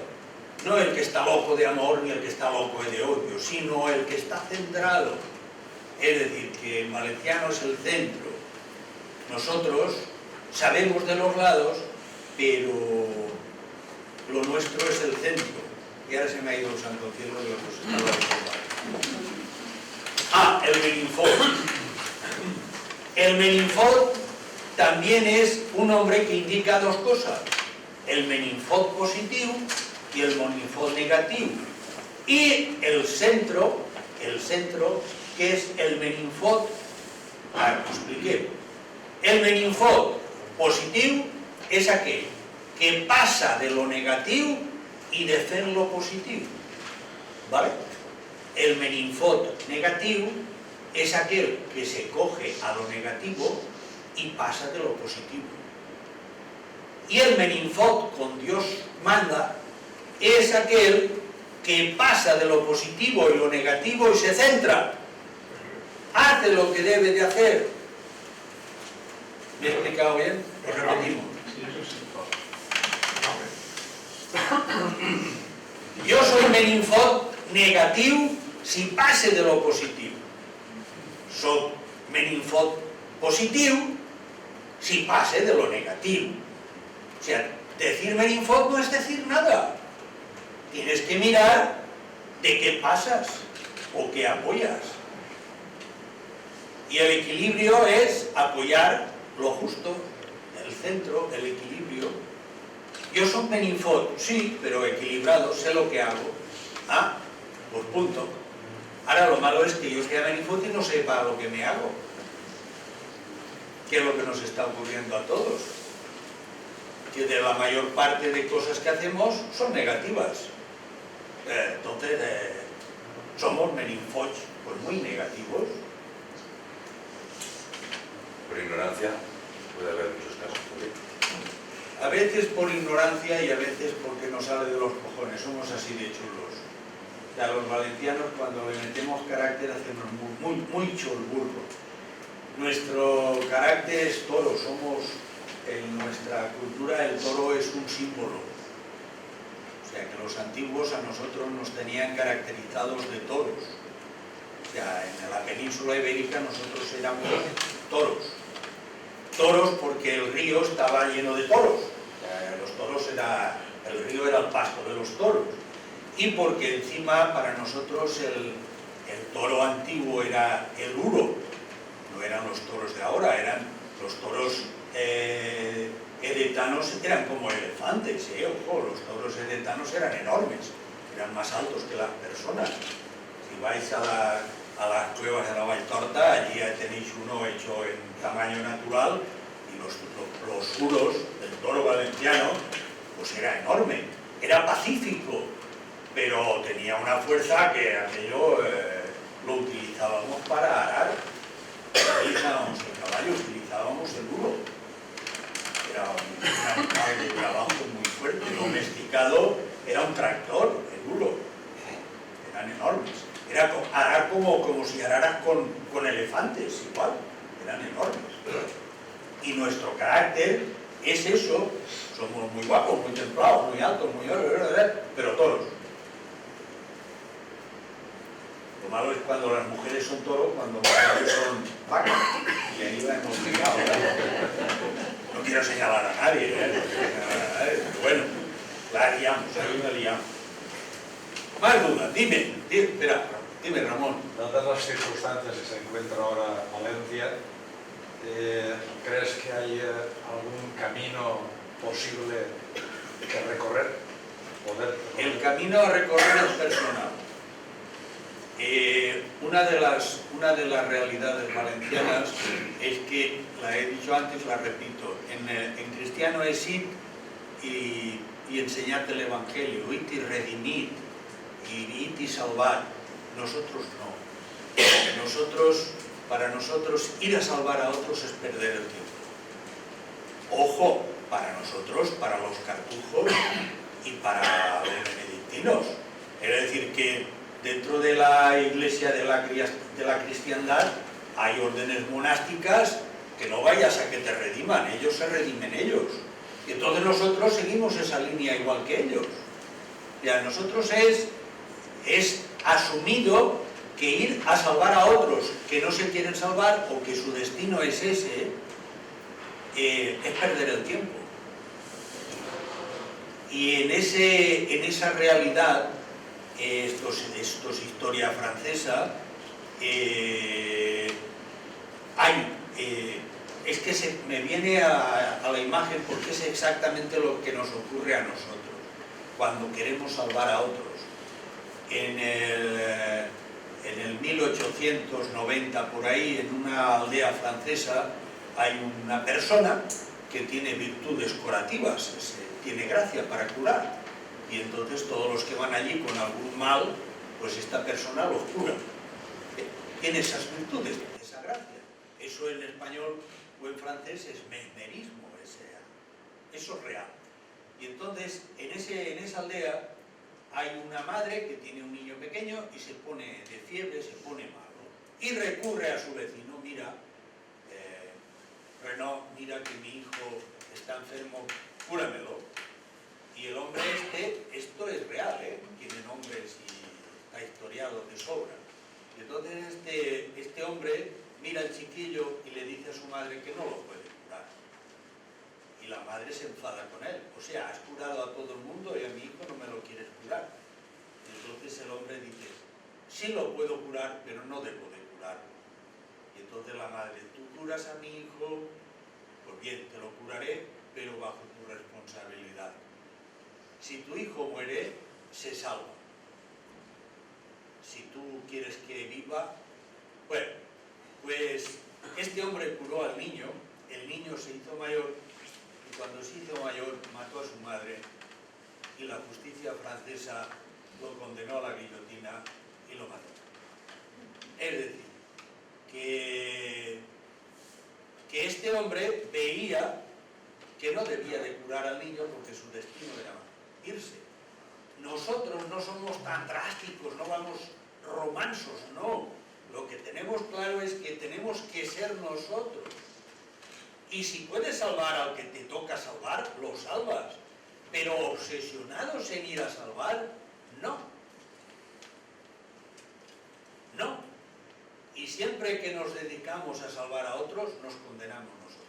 no el que está loco de amor ni el que está loco de odio, sino el que está centrado. Es decir, que en valenciano es el centro. Nosotros sabemos de los lados, pero lo nuestro es el centro. Y ahora se me ha ido el santo cielo de lo que os estaba diciendo. El Meninfot. El Meninfot también es un nombre que indica dos cosas. El Meninfot positivo y el Meninfot negativo. Y el centro, que es el Meninfot, expliqué. El Meninfot positivo es aquel que pasa de lo negativo y de hacer lo positivo. ¿Vale? El Meninfot negativo es aquel que se coge a lo negativo y pasa de lo positivo. Y el Meninfot con Dios manda es aquel que pasa de lo positivo y lo negativo y se centra. Hace lo que debe de hacer. ¿Me he explicado bien? Lo repetimos. Yo soy Meninfot negativo si pase de lo positivo. Soy Meninfot positivo si pase de lo negativo. O sea, decir Meninfot no es decir nada. Tienes que mirar de qué pasas o qué apoyas. Y el equilibrio es apoyar lo justo, el centro, el equilibrio. Yo soy Meninfot, sí, pero equilibrado, sé lo que hago. Pues punto. Ahora lo malo es que yo sea Meninfot y no sepa lo que me hago. ¿Qué es lo que nos está ocurriendo a todos? Que de la mayor parte de cosas que hacemos son negativas. Entonces, somos Meninfot, pues muy negativos. Por ignorancia puede haber muchos casos también. A veces por ignorancia y a veces porque nos sale de los cojones, somos así de chulos. Y a los valencianos cuando le metemos carácter hacemos muy chulburgo. Nuestro carácter es toro, en nuestra cultura el toro es un símbolo. O sea que los antiguos a nosotros nos tenían caracterizados de toros. O sea, en la península ibérica nosotros éramos toros. Toros porque el río estaba lleno de toros. Los toros el río era el pasto de los toros. Y porque encima para nosotros el toro antiguo era el uro. No eran los toros de ahora, eran los toros edetanos, eran como elefantes. Ojo, los toros edetanos eran enormes, eran más altos que las personas. Si vais a las cuevas de la Valltorta, allí tenéis uno hecho en tamaño natural y los uros del toro valenciano pues era enorme, era pacífico, pero tenía una fuerza que aquello lo utilizábamos para arar. No utilizábamos el caballo, utilizábamos el uro. Era un animal de trabajo muy fuerte, domesticado, era un tractor, el uro. Eran enormes. Era arar como si araras con elefantes, igual, eran enormes. Y nuestro carácter es eso, somos muy guapos, muy templados, muy altos, pero toros. Lo malo es cuando las mujeres son toros, cuando los hombres son vacas. Y ahí va hemos llegado, ¿verdad? No quiero señalar a nadie, pero bueno, la liamos, ahí la liamos. Más dudas, dime Ramón. Dadas las circunstancias que se encuentra ahora Valencia, ¿Crees que hay algún camino posible que recorrer? El camino a recorrer es personal. Una de las realidades valencianas es que, la he dicho antes, la repito, en cristiano es ir y enseñarte el Evangelio, id y redimid, id y salvar. Nosotros no. Para nosotros, ir a salvar a otros es perder el tiempo. Ojo, para nosotros, para los cartujos y para los benedictinos. Es decir, que dentro de la iglesia de la cristiandad hay órdenes monásticas que no vayas a que te rediman, ellos se redimen ellos. Y entonces nosotros seguimos esa línea igual que ellos. Ya, nosotros es asumido que ir a salvar a otros que no se quieren salvar o que su destino es ese, es perder el tiempo. Y en esa realidad, esto es historia francesa, es que me viene a la imagen porque es exactamente lo que nos ocurre a nosotros cuando queremos salvar a otros. En el 1890, por ahí, en una aldea francesa, hay una persona que tiene virtudes curativas, tiene gracia para curar. Y entonces todos los que van allí con algún mal, pues esta persona los cura. Tiene esas virtudes, esa gracia. Eso en español o en francés es mesmerismo, eso es real. Y entonces en esa aldea hay una madre que tiene un niño pequeño y se pone de fiebre, se pone malo. Y recurre a su vecino, mira, Renaud, mira que mi hijo está enfermo, cúramelo. Y el hombre esto es real, tiene nombres y está historiado de sobra. Y entonces este hombre mira al chiquillo y le dice a su madre que no lo puede curar. Y la madre se enfada con él. O sea, has curado a todo el mundo y a mi hijo no me lo quieres curar. Entonces el hombre dice, sí lo puedo curar, pero no debo de curarlo. Y entonces la madre, tú curas a mi hijo, pues bien, te lo curaré, pero bajo tu responsabilidad. Si tu hijo muere, se salva. Si tú quieres que viva, bueno, pues este hombre curó al niño, el niño se hizo mayor, y cuando se hizo mayor mató a su madre, y la justicia francesa lo condenó a la guillotina y lo mató. Es decir, que este hombre veía que no debía de curar al niño porque su destino era irse. Nosotros no somos tan drásticos, no vamos romansos, no. Lo que tenemos claro es que tenemos que ser nosotros. Y si puedes salvar al que te toca salvar, lo salvas. Pero obsesionados en ir a salvar, no. No. Y siempre que nos dedicamos a salvar a otros, nos condenamos nosotros.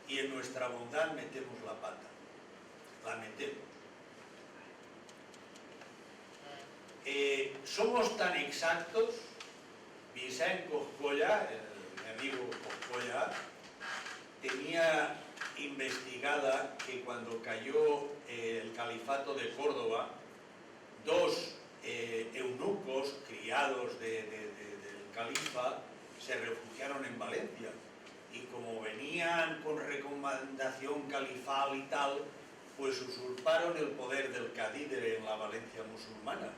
Y en nuestra bondad metemos la pata. La metemos. Somos tan exactos, Vicent Coscolla, mi amigo Coscolla, tenía investigada que cuando cayó el califato de Córdoba, dos eunucos criados del califa se refugiaron en Valencia y como venían con recomendación califal y tal, pues usurparon el poder del Cádiz en la Valencia musulmana.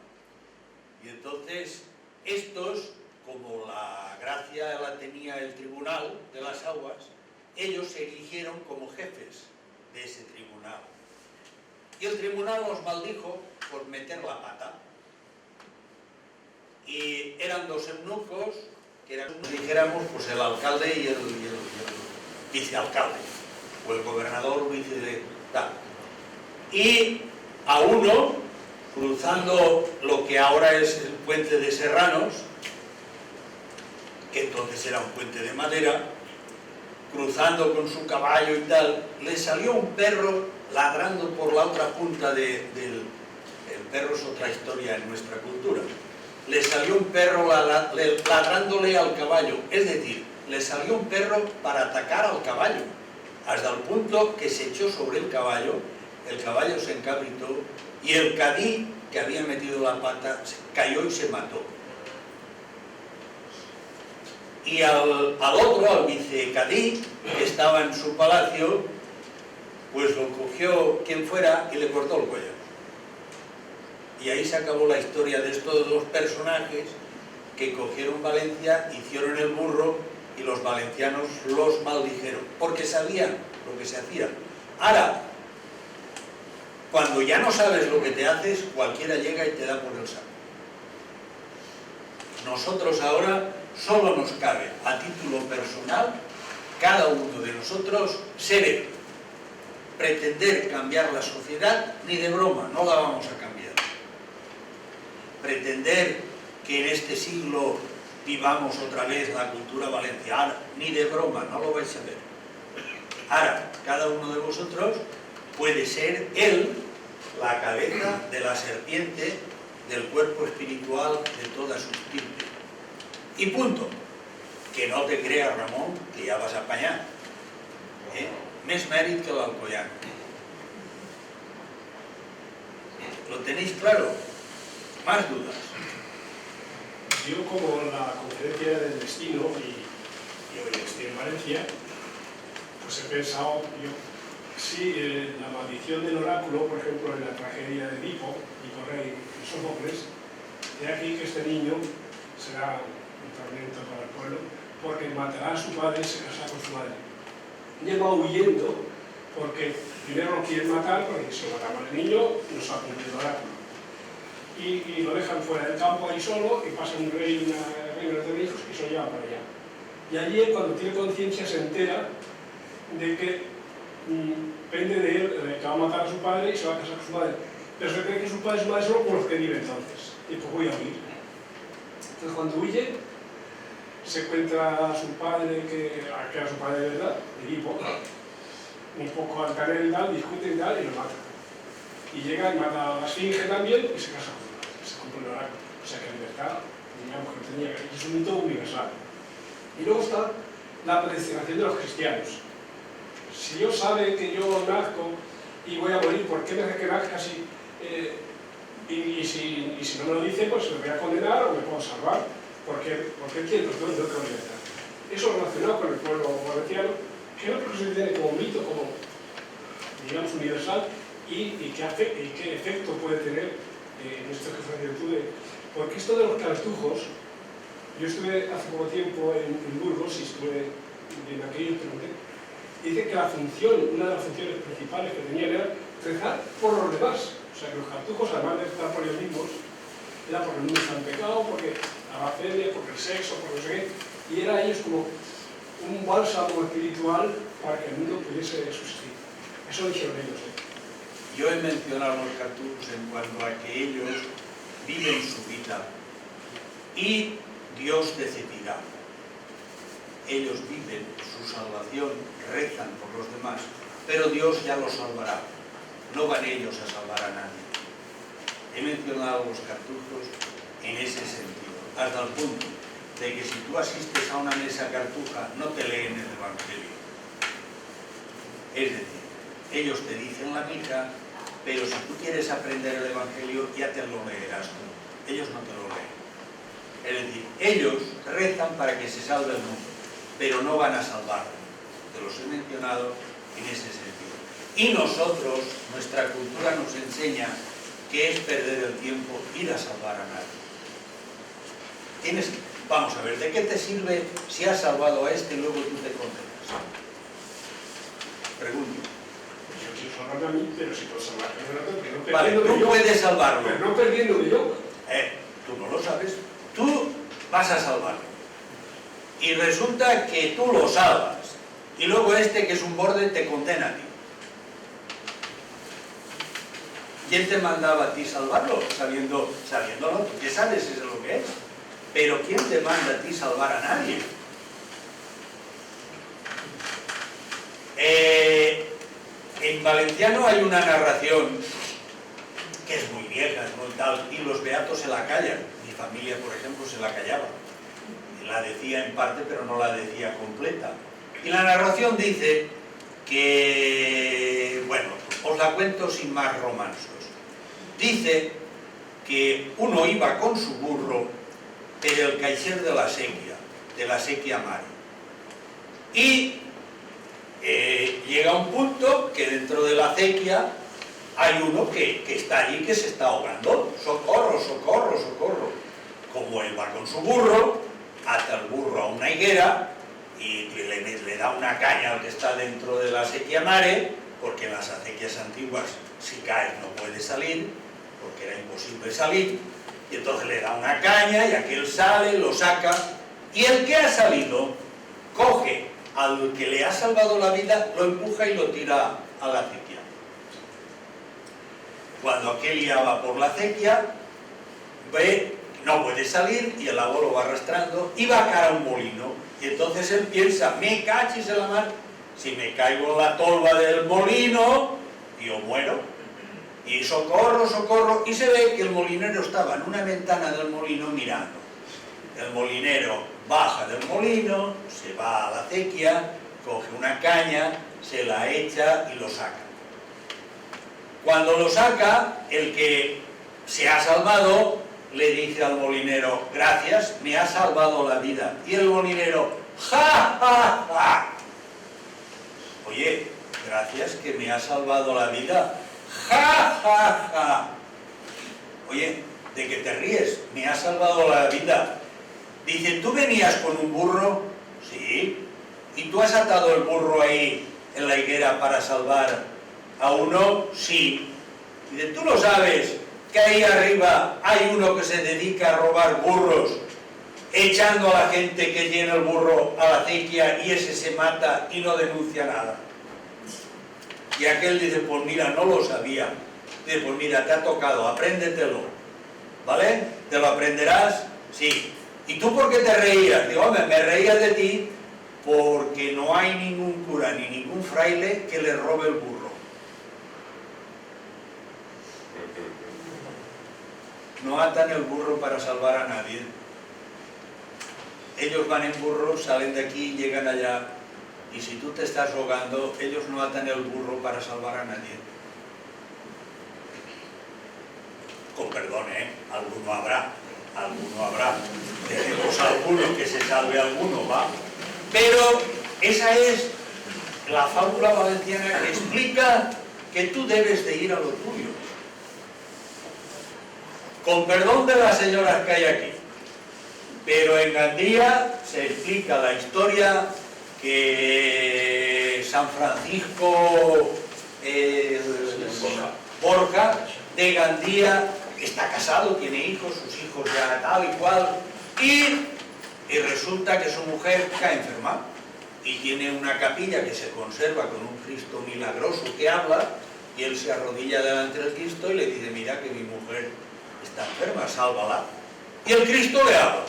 Y entonces estos, como la gracia la tenía el Tribunal de las Aguas, ellos se erigieron como jefes de ese tribunal. Y el tribunal los maldijo por meter la pata. Y eran dos eunucos, que eran, dijéramos, pues el alcalde y el vicealcalde, o el gobernador vice de tal. Y a uno, cruzando lo que ahora es el puente de Serranos, que entonces era un puente de madera, cruzando con su caballo y tal, le salió un perro ladrando por la otra punta del... El perro es otra historia en nuestra cultura. Le salió un perro ladrándole al caballo, es decir, le salió un perro para atacar al caballo, hasta el punto que se echó sobre el caballo se encabritó y el cadí que había metido la pata cayó y se mató. Y al otro, al vicecadí, que estaba en su palacio, pues lo cogió quien fuera y le cortó el cuello. Y ahí se acabó la historia de estos dos personajes que cogieron Valencia, hicieron el burro y los valencianos los maldijeron, porque sabían lo que se hacía. Ahora, cuando ya no sabes lo que te haces, cualquiera llega y te da por el saco. Nosotros ahora solo nos cabe, a título personal, cada uno de nosotros, ser pretender cambiar la sociedad, ni de broma, no la vamos a cambiar. Pretender que en este siglo vivamos otra vez la cultura valenciana, ni de broma, no lo vais a ver. Ahora, cada uno de vosotros puede ser él la cabeza de la serpiente del cuerpo espiritual de toda su estirpe. Y punto. Que no te creas, Ramón, que ya vas a apañar. Més mèrit que l'Alcoyano. ¿Lo tenéis claro? Más dudas. Yo, como la conferencia del destino y hoy estoy en Valencia, pues he pensado, si la maldición del oráculo, por ejemplo, en la tragedia de Edipo Rey y Sófocles, de aquí que este niño será un tormento para el pueblo, porque matará a su padre y se casará con su madre. Y él va huyendo, porque primero lo quieren matar, porque si matamos al niño, no se ha cumplido el oráculo. Y lo dejan fuera del campo ahí solo, y pasa un rey y una reina de hijos y se lo llevan para allá. Y allí, cuando tiene conciencia, se entera de que pende de él, que va a matar a su padre y se va a casar con su madre. Pero se cree que su padre y su madre solo por los que vive entonces. Y pues voy a huir. Entonces, cuando huye, se encuentra a su padre, que era su padre de verdad, Edipo, un poco altanero y tal, discute y tal, y lo mata. Y llega y mata a la esfinge también y se casa con su madre, se cumple el oráculo. O sea que libertad, digamos que tenía, y es un mito universal. Y luego está la predestinación de los cristianos. Si Dios sabe que yo nazco y voy a morir, ¿por qué me hace que nazca así? Y si no me lo dice, pues me voy a condenar o me puedo salvar. Porque entiendo que no tengo libertad. Eso relacionado con el pueblo valenciano, creo que se tiene como mito, como, digamos, universal, y qué efecto puede tener en esto que fue virtud. Porque esto de los cartujos, yo estuve hace poco tiempo en Burgos y estuve en aquello, dice que la función, una de las funciones principales que tenían era rezar por los demás. O sea, que los cartujos, además de rezar por ellos mismos, era porque el mundo está en pecado, porque la blasfemia, porque el sexo, porque no sé qué, y era ellos como un bálsamo espiritual para que el mundo pudiese subsistir. Eso lo dijeron ellos. Yo he mencionado a los cartujos en cuanto a que ellos viven su vida y Dios decidirá. Ellos viven su salvación, rezan por los demás, pero Dios ya los salvará. No van ellos a salvar a nadie. He mencionado a los cartujos en ese sentido, hasta el punto de que si tú asistes a una mesa cartuja, no te leen el Evangelio. Es decir, ellos te dicen la misa, pero si tú quieres aprender el Evangelio, ya te lo leerás tú. Ellos no te lo leen. Es decir, ellos rezan para que se salve el mundo, pero no van a salvarlo. Te los he mencionado en ese sentido. Y nosotros, nuestra cultura nos enseña que es perder el tiempo ir a salvar a nadie. Vamos a ver, ¿de qué te sirve si has salvado a este y luego tú te condenas? Pregunto. Yo quiero salvarme a mí, pero si puedo salvarme a otro, vale, tú puedes salvarlo. Pero no perdiéndome yo. Tú no lo sabes. Tú vas a salvarlo. Y resulta que tú lo salvas. Y luego este, que es un borde, te condena a ti. ¿Quién te mandaba a ti salvarlo? Sabiéndolo, tú qué sabes, eso es lo que es. Pero ¿quién te manda a ti salvar a nadie? En valenciano hay una narración que es muy vieja, es muy tal, y los beatos se la callan. Mi familia, por ejemplo, se la callaba. Y la decía en parte, pero no la decía completa. Y la narración dice que, bueno, os la cuento sin más romansos. Dice que uno iba con su burro per el caixer de la sequía mare. Y llega un punto que dentro de la acequia hay uno que está allí, que se está ahogando. ¡Socorro, socorro, socorro! Como él va con su burro, ata el burro a una higuera y le da una caña al que está dentro de la sequía mare, porque en las acequias antiguas, si caes no puedes salir, porque era imposible salir, y entonces le da una caña y aquel sale, lo saca, y el que ha salido coge al que le ha salvado la vida, lo empuja y lo tira a la acequia. Cuando aquel ya va por la acequia, ve, no puede salir y el agua lo va arrastrando y va a caer a un molino. Y entonces él piensa, me cachis en la mar, si me caigo en la tolva del molino, yo muero. Y socorro, socorro, y se ve que el molinero estaba en una ventana del molino mirando. El molinero baja del molino, se va a la acequia, coge una caña, se la echa y lo saca. Cuando lo saca, el que se ha salvado le dice al molinero, gracias, me has salvado la vida. Y el molinero, ja, ja, ja. Oye, gracias que me has salvado la vida. Ja, ja, ja. Oye, ¿de qué te ríes? Me has salvado la vida. Dice, ¿tú venías con un burro? Sí. ¿Y tú has atado el burro ahí en la higuera para salvar a uno? Sí. Dice, ¿tú lo sabes que ahí arriba hay uno que se dedica a robar burros, echando a la gente que llena el burro a la acequia y ese se mata y no denuncia nada? Y aquel dice, pues mira, no lo sabía. Dice, pues mira, te ha tocado, apréndetelo. ¿Vale? ¿Te lo aprenderás? Sí. ¿Y tú por qué te reías? Digo, hombre, me reía de ti porque no hay ningún cura ni ningún fraile que le robe el burro. No atan el burro para salvar a nadie. Ellos van en burro, salen de aquí, llegan allá, y si tú te estás ahogando, ellos no atan el burro para salvar a nadie. Con perdón, alguno habrá. Dejemos a alguno, que se salve alguno, ¿va? Pero esa es la fábula valenciana que explica que tú debes de ir a lo tuyo. Con perdón de las señoras que hay aquí, pero en Gandía se explica la historia que San Francisco Borja de Gandía está casado, tiene hijos, sus hijos ya tal y cual, y resulta que su mujer cae enferma y tiene una capilla que se conserva con un Cristo milagroso que habla, y él se arrodilla delante del Cristo y le dice, mira que mi mujer está enferma, sálvala. Y el Cristo le habla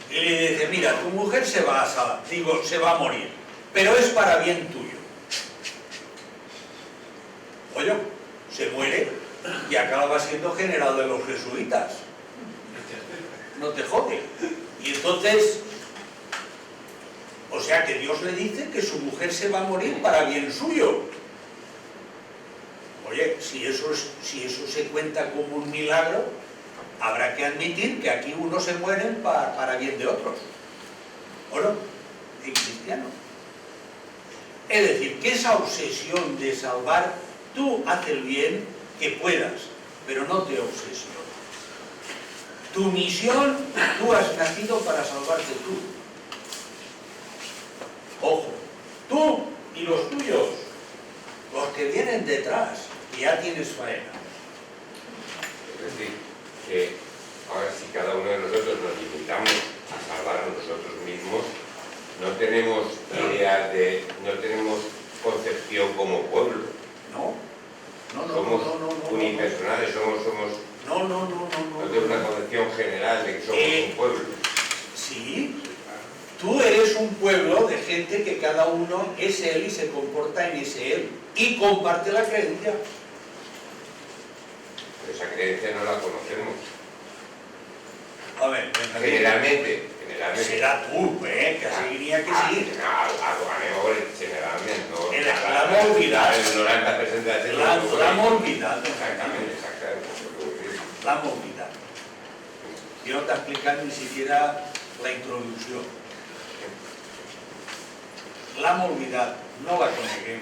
y le dice, mira, tu mujer se va a morir, pero es para bien tuyo. Oye, se muere y acaba siendo general de los jesuitas. No te jode. Y entonces, o sea que Dios le dice que su mujer se va a morir para bien suyo. Oye, si eso se cuenta como un milagro, habrá que admitir que aquí unos se mueren para bien de otros. ¿O no? En cristiano. Es decir, que esa obsesión de salvar, tú haz el bien que puedas, pero no te obsesiones. Tu misión, tú has nacido para salvarte tú. Ojo, tú y los tuyos, los que vienen detrás, que ya tienes faena. Es decir, que ahora si cada uno de nosotros nos limitamos a salvar a nosotros mismos, no tenemos idea no tenemos concepción como pueblo. No. Somos unipersonales, somos no tenemos una concepción general de que somos un pueblo. Sí, tú eres un pueblo de gente que cada uno es él y se comporta en ese él y comparte la creencia. Pero esa creencia no la conocemos. A ver, Generalmente serà tu, que seguiria que sí. Generalment, no? L'hem oblidat. El 90% de la gent... L'hem oblidat. Exactament. L'hem oblidat. Jo no t'he explicat ni siquiera la introducció. L'hem oblidat, no la coneguem.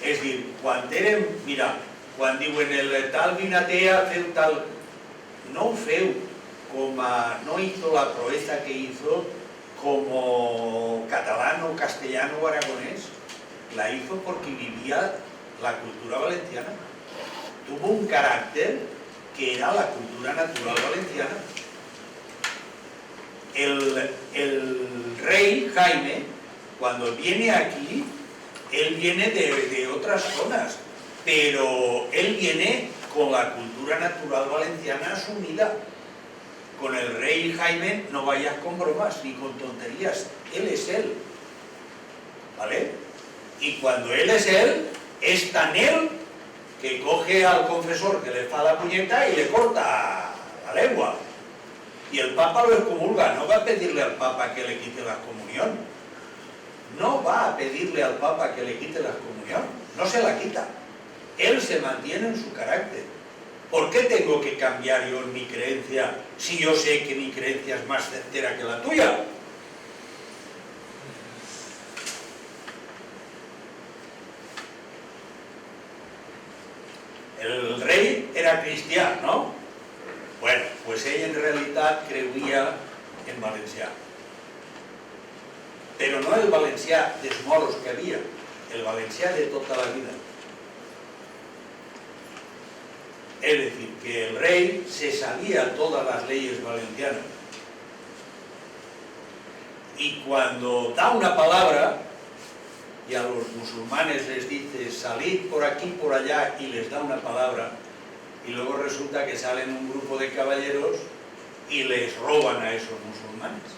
És a dir, quan érem, mira, quan diuen el tal Vinatea feu tal, no ho feu no hizo la proeza que hizo como catalano, castellano o aragonés, la hizo porque vivía la cultura valenciana. Tuvo un carácter que era la cultura natural valenciana. El rey Jaime, cuando viene aquí, él viene de otras zonas, pero él viene con la cultura natural valenciana asumida. Con el rey Jaime no vayas con bromas ni con tonterías, él es él, ¿vale? Y cuando él es tan él que coge al confesor que le fa la puñeta y le corta la lengua. Y el Papa lo excomulga, no va a pedirle al Papa que le quite la comunión. No va a pedirle al Papa que le quite la comunión, no se la quita. Él se mantiene en su carácter. ¿Por qué tengo que cambiar yo en mi creencia si yo sé que mi creencia es más certera que la tuya? El rei era cristià, no? Bueno, pues ell en realitat creuia en valencià. Però no el valencià dels moros que havia, el valencià de tota la vida. Es decir, que el rey se sabía todas las leyes valencianas. Y cuando da una palabra, y a los musulmanes les dice, salid por aquí, por allá, y les da una palabra, y luego resulta que salen un grupo de caballeros y les roban a esos musulmanes.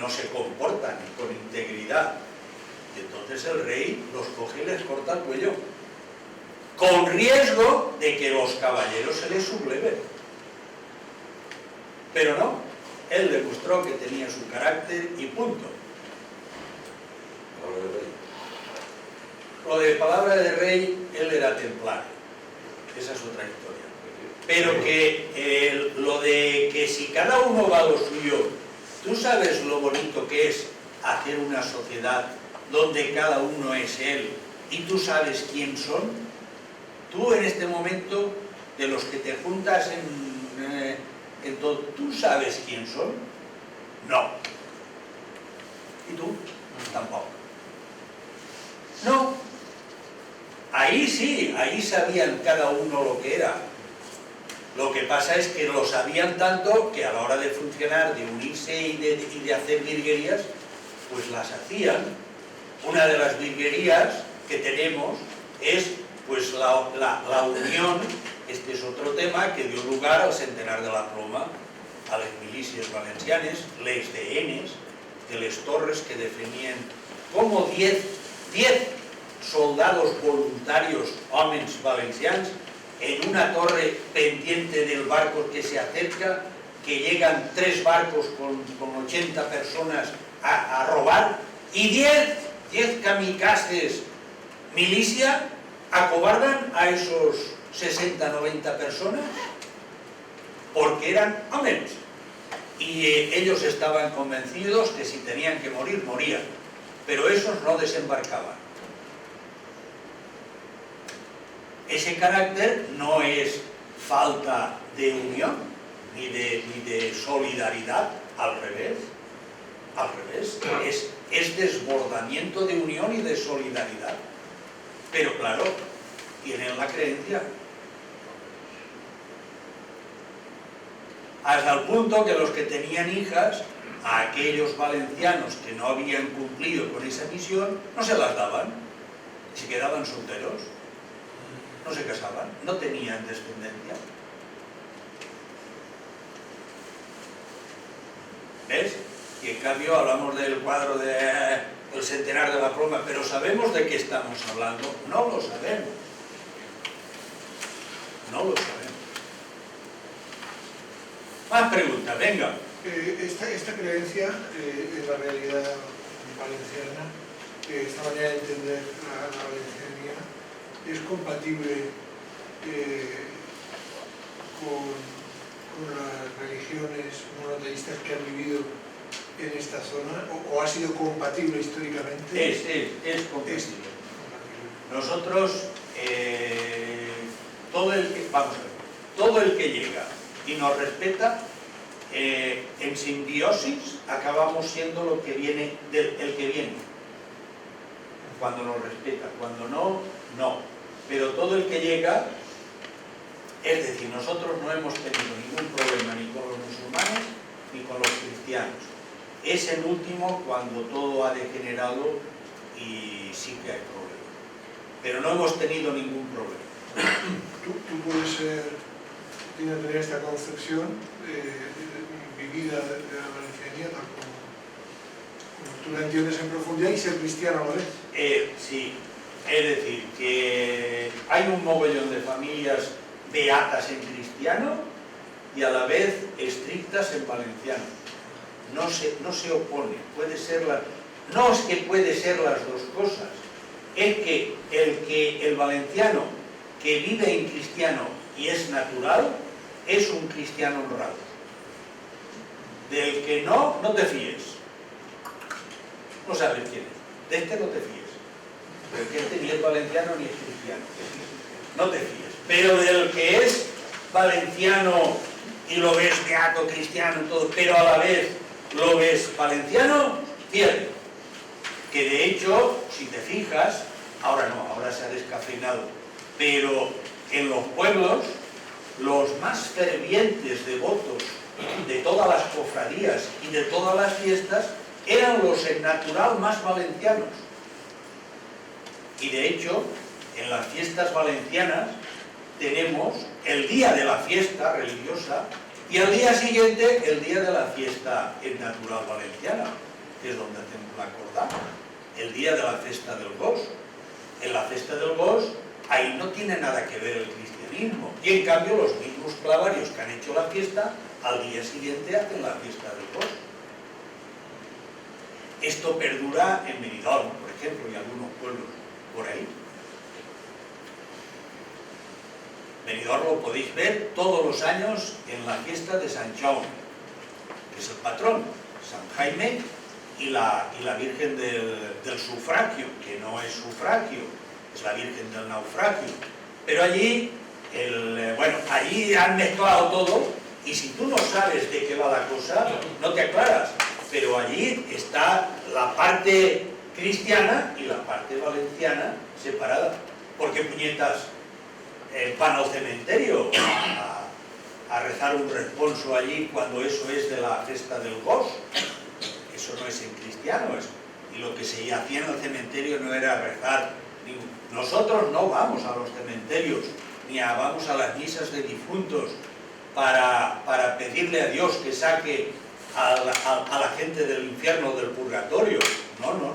No se comportan con integridad. Y entonces el rey los coge y les corta el cuello, con riesgo de que los caballeros se les subleven. Pero no, él demostró que tenía su carácter y punto. Lo de palabra de rey, él era templario. Esa es otra historia. Pero que lo de que si cada uno va a lo suyo, tú sabes lo bonito que es hacer una sociedad donde cada uno es él y tú sabes quién son. Tú en este momento, de los que te juntas en todo, ¿tú sabes quién son? No. ¿Y tú? Tampoco. No. Ahí sí, ahí sabían cada uno lo que era. Lo que pasa es que lo sabían tanto que a la hora de funcionar, de unirse y de hacer virguerías, pues las hacían. Una de las virguerías que tenemos es pues la unión, este es otro tema que dio lugar al centenar de la ploma, a las milícies valencianes, les DNs, de les torres que defendían como 10 soldados voluntarios, hombres valencians, en una torre pendiente del barco que se acerca, que llegan 3 barcos con 80 personas a robar, y 10 kamikazes milicia acobardan a esos 60-90 personas porque eran hombres y ellos estaban convencidos que si tenían que morir, morían, pero esos no desembarcaban. Ese carácter no es falta de unión ni de solidaridad, al revés, es desbordamiento de unión y de solidaridad. Pero claro, tienen la creencia. Hasta el punto que los que tenían hijas, a aquellos valencianos que no habían cumplido con esa misión, no se las daban, se quedaban solteros, no se casaban, no tenían descendencia. ¿Ves? Y en cambio hablamos del cuadro del centenar de la ploma, pero ¿sabemos de qué estamos hablando? No lo sabemos. No lo sabemos. Más preguntas, venga. Esta creencia en la realidad valenciana, esta manera de entender la valencianía, es compatible con las religiones monoteístas que han vivido en esta zona, o ha sido compatible históricamente. Es compatible. Nosotros, todo el que llega y nos respeta, en simbiosis acabamos siendo lo que viene el que viene. Cuando nos respeta, cuando no, no. Pero todo el que llega, es decir, nosotros no hemos tenido ningún problema ni con los musulmanes ni con los cristianos. Es el último cuando todo ha degenerado y sí que hay problema. Pero no hemos tenido ningún problema. Tú puedes tener esta concepción vivida de la valencianía, tal como tú la entiendes en profundidad, y ser cristiano a la vez. Sí, es decir, que hay un mogollón de familias beatas en cristiano y a la vez estrictas en valenciano. No se opone, puede ser no es que puede ser las dos cosas, es que el valenciano que vive en cristiano y es natural, es un cristiano honrado. Del que no te fíes. No sabes quién es. De este no te fíes. Porque este ni es valenciano ni es cristiano. No te fíes. Pero del que es valenciano y lo ves beato, cristiano y todo, pero a la vez lo ves valenciano, fíjate. Que de hecho, si te fijas, ahora no, ahora se ha descafeinado, pero en los pueblos, los más fervientes devotos de todas las cofradías y de todas las fiestas eran los en natural más valencianos. Y de hecho, en las fiestas valencianas tenemos el día de la fiesta religiosa y al día siguiente el día de la fiesta en natural valenciana, que es donde hacemos la cordada, el día de la festa del Gos. En la festa del Gos, ahí no tiene nada que ver el cristianismo. Y en cambio los mismos clavarios que han hecho la fiesta, al día siguiente hacen la fiesta del Gos. Esto perdura en Benidorm, por ejemplo, y algunos pueblos por ahí. Benidorm lo podéis ver todos los años en la fiesta de Sant Jaume, que es el patrón, San Jaime, y la Virgen del Sufragio, que no es sufragio, es la Virgen del Naufragio. Pero allí, allí han mezclado todo, y si tú no sabes de qué va la cosa, no te aclaras. Pero allí está la parte cristiana y la parte valenciana separada. ¿Por qué puñetas van al cementerio a rezar un responso allí cuando eso es de la festa del Gos? Eso no es en cristiano, y lo que se hacía en el cementerio no era rezar. Nosotros no vamos a los cementerios, ni vamos a las misas de difuntos para pedirle a Dios que saque a la gente del infierno o del purgatorio. No.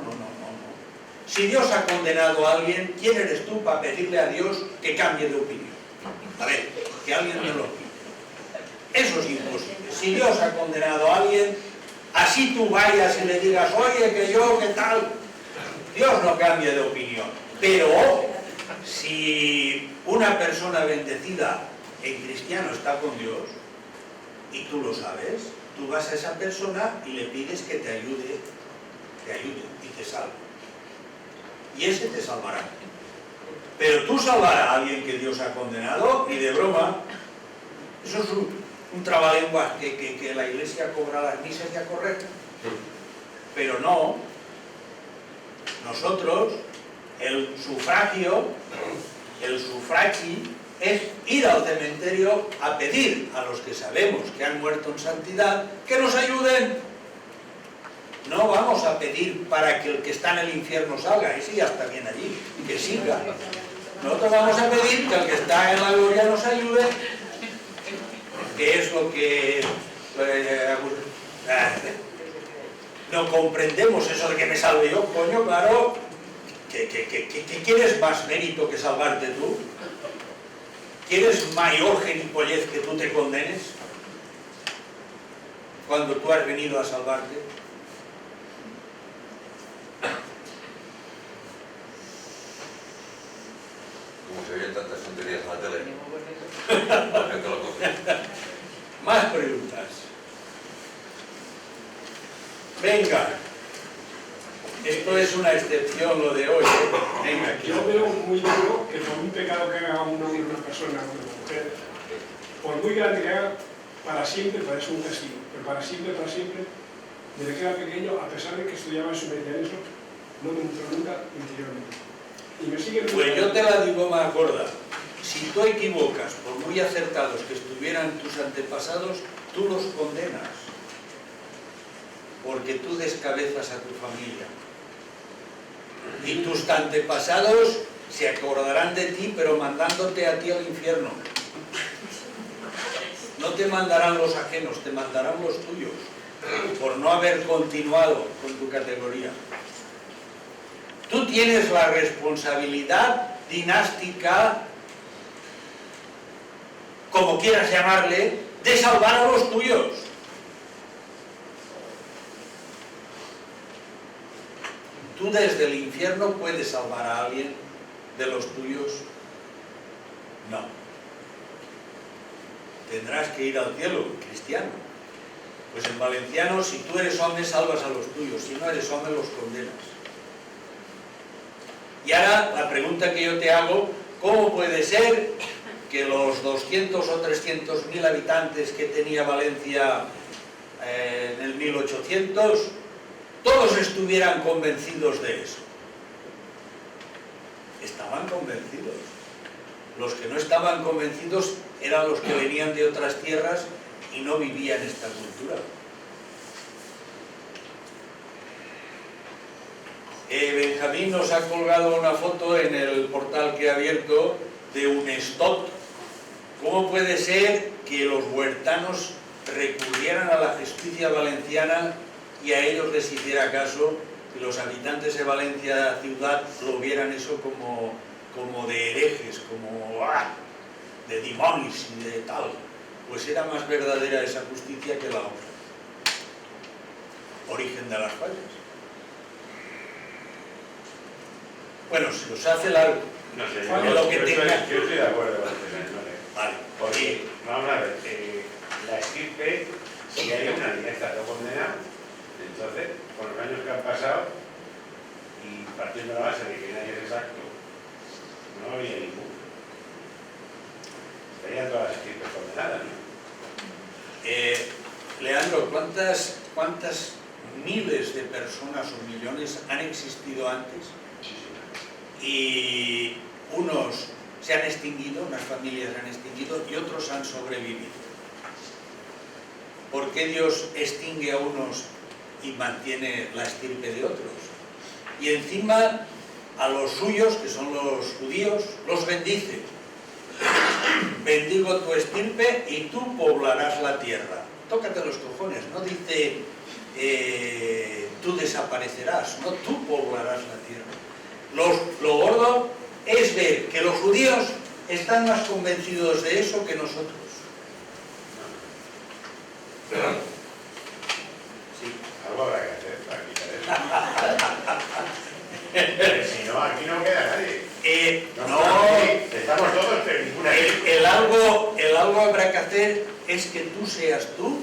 Si Dios ha condenado a alguien, ¿quién eres tú para pedirle a Dios que cambie de opinión? A ver, que alguien me lo pide. Eso es imposible. Si Dios ha condenado a alguien, así tú vayas y le digas, oye, que yo, ¿qué tal? Dios no cambia de opinión. Pero si una persona bendecida en cristiano está con Dios, y tú lo sabes, tú vas a esa persona y le pides que te ayude y te salve. Y ese te salvará. Pero tú salvar a alguien que Dios ha condenado, ni de broma. Eso es un trabalenguas que la Iglesia cobra las misas y a correr. Pero no. Nosotros, el sufragio, el sufragi, es ir al cementerio a pedir a los que sabemos que han muerto en santidad que nos ayuden. No vamos a pedir para que el que está en el infierno salga, ese ya está bien allí, que siga. Nosotros vamos a pedir que el que está en la gloria nos ayude, que es lo que no comprendemos eso de que me salve yo, coño, claro, que ¿quieres más mérito que salvarte tú? ¿Quieres mayor gilipollez que tú te condenes? cuando tú has venido a salvarte? Como se oyen tantas tonterías en la tele, la gente lo coge. Más preguntas. Venga. Esto es una excepción lo de hoy, ¿eh? Venga, aquí. Yo veo muy duro que por un pecado que haga una persona, una mujer, por muy grande que haga, para siempre parece un castigo, pero para siempre, desde que era pequeño, a pesar de que estudiaba en su medianeso, no me entró nunca interiormente. Y me sigue... Pues yo te la digo más gorda. Si tú equivocas, por muy acertados que estuvieran tus antepasados, tú los condenas. Porque tú descabezas a tu familia. Y tus antepasados se acordarán de ti, pero mandándote a ti al infierno. No te mandarán los ajenos, te mandarán los tuyos, por no haber continuado con tu categoría. Tú tienes la responsabilidad dinástica, como quieras llamarle, de salvar a los tuyos. ¿Tú desde el infierno puedes salvar a alguien de los tuyos? No. Tendrás que ir al cielo, cristiano. Pues en valenciano, si tú eres hombre, salvas a los tuyos. Si no eres hombre, los condenas. Y ahora, la pregunta que yo te hago, ¿cómo puede ser que los 200 o 300.000 habitantes que tenía Valencia en el 1800, todos estuvieran convencidos de eso? Estaban convencidos. Los que no estaban convencidos eran los que venían de otras tierras y no vivían esta cultura. Benjamín nos ha colgado una foto en el portal que ha abierto de Unestot. ¿Cómo puede ser que los huertanos recurrieran a la justicia valenciana y a ellos les hiciera caso, que los habitantes de Valencia ciudad lo vieran eso como de herejes, como de demonios y de tal? Pues era más verdadera esa justicia que la otra. Origen de las fallas. Bueno, se os hace largo. No sé, Lo que tenga. yo estoy de acuerdo con usted, ¿no? Vale. Porque, vamos a ver, la estirpe, si hay una línea está condenada, entonces, con los años que han pasado, y partiendo de la base de que nadie es exacto, no había ninguno. Estarían todas las estirpes condenadas, ¿no? Leandro, ¿cuántas miles de personas o millones han existido antes? Y unos se han extinguido, unas familias se han extinguido y otros han sobrevivido. ¿Por qué Dios extingue a unos y mantiene la estirpe de otros? Y encima a los suyos, que son los judíos, los bendice. Bendigo tu estirpe y tú poblarás la tierra. Tócate los cojones, no dice tú desaparecerás, no, tú poblarás la tierra. Lo gordo es ver que los judíos están más convencidos de eso que nosotros. Sí, algo habrá que hacer para quitar eso. Pero si no, aquí no queda nadie. No, estamos todos, pero ninguna el algo habrá que hacer es que tú seas tú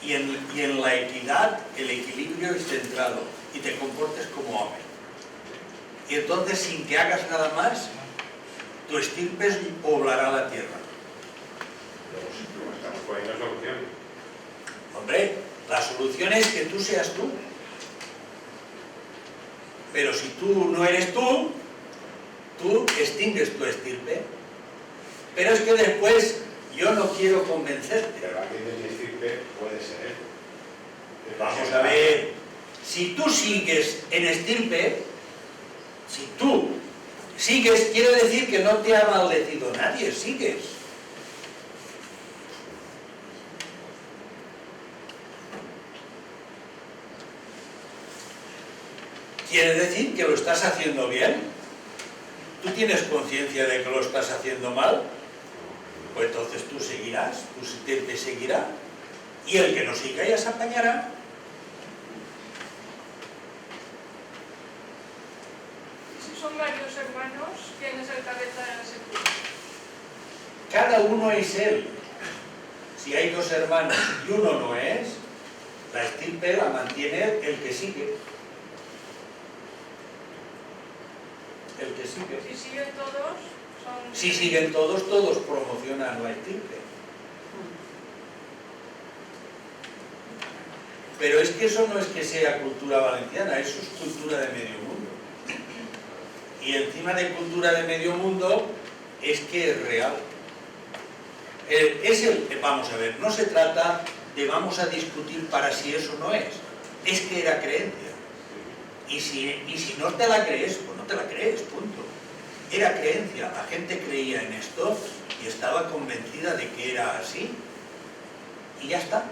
y en la equidad, el equilibrio es centrado y te comportes como hombre. Y entonces, sin que hagas nada más, tu estirpe poblará la tierra. Luego estamos poniendo solución. Hombre, la solución es que tú seas tú. Pero si tú no eres tú extingues tu estirpe. Pero es que después yo no quiero convencerte. Pero alguien de mi estirpe puede ser. Vamos a ver, si tú sigues en estirpe, si tú sigues, quiere decir que no te ha maldecido nadie, sigues. Quiere decir que lo estás haciendo bien. ¿Tú tienes conciencia de que lo estás haciendo mal? Pues entonces tú seguirás, tu estirpe seguirá. Y el que no siga ya se apañará. Si son varios hermanos, ¿quién es el cabeza de la sepultura? Cada uno es él. Si hay dos hermanos y uno no es, la estirpe la mantiene el que sigue. El que sigue. Si siguen todos, son... Si siguen todos, todos promocionan la estirpe. Pero es que eso no es que sea cultura valenciana, eso es cultura de medio mundo. Y encima de cultura de medio mundo es que es real. Vamos a ver, no se trata de vamos a discutir para si eso no es que era creencia. Y si no te la crees, pues no te la crees, punto. Era creencia, la gente creía en esto y estaba convencida de que era así. Y ya está.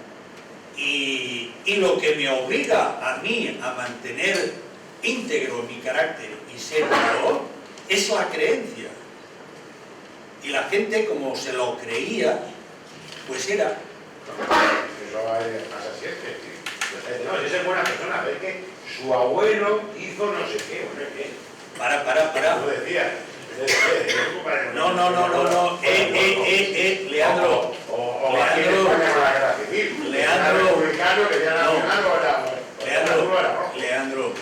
Y lo que me obliga a mí a mantener íntegro mi carácter y ser yo es la creencia. Y la gente, como se lo creía, pues era. Eso pasa siempre. No, esa es buena persona, pero es que su abuelo hizo no sé qué, o no sé qué. Para. Lo decía. No. Leandro. O aquí en España con la guerra civil. Leandro,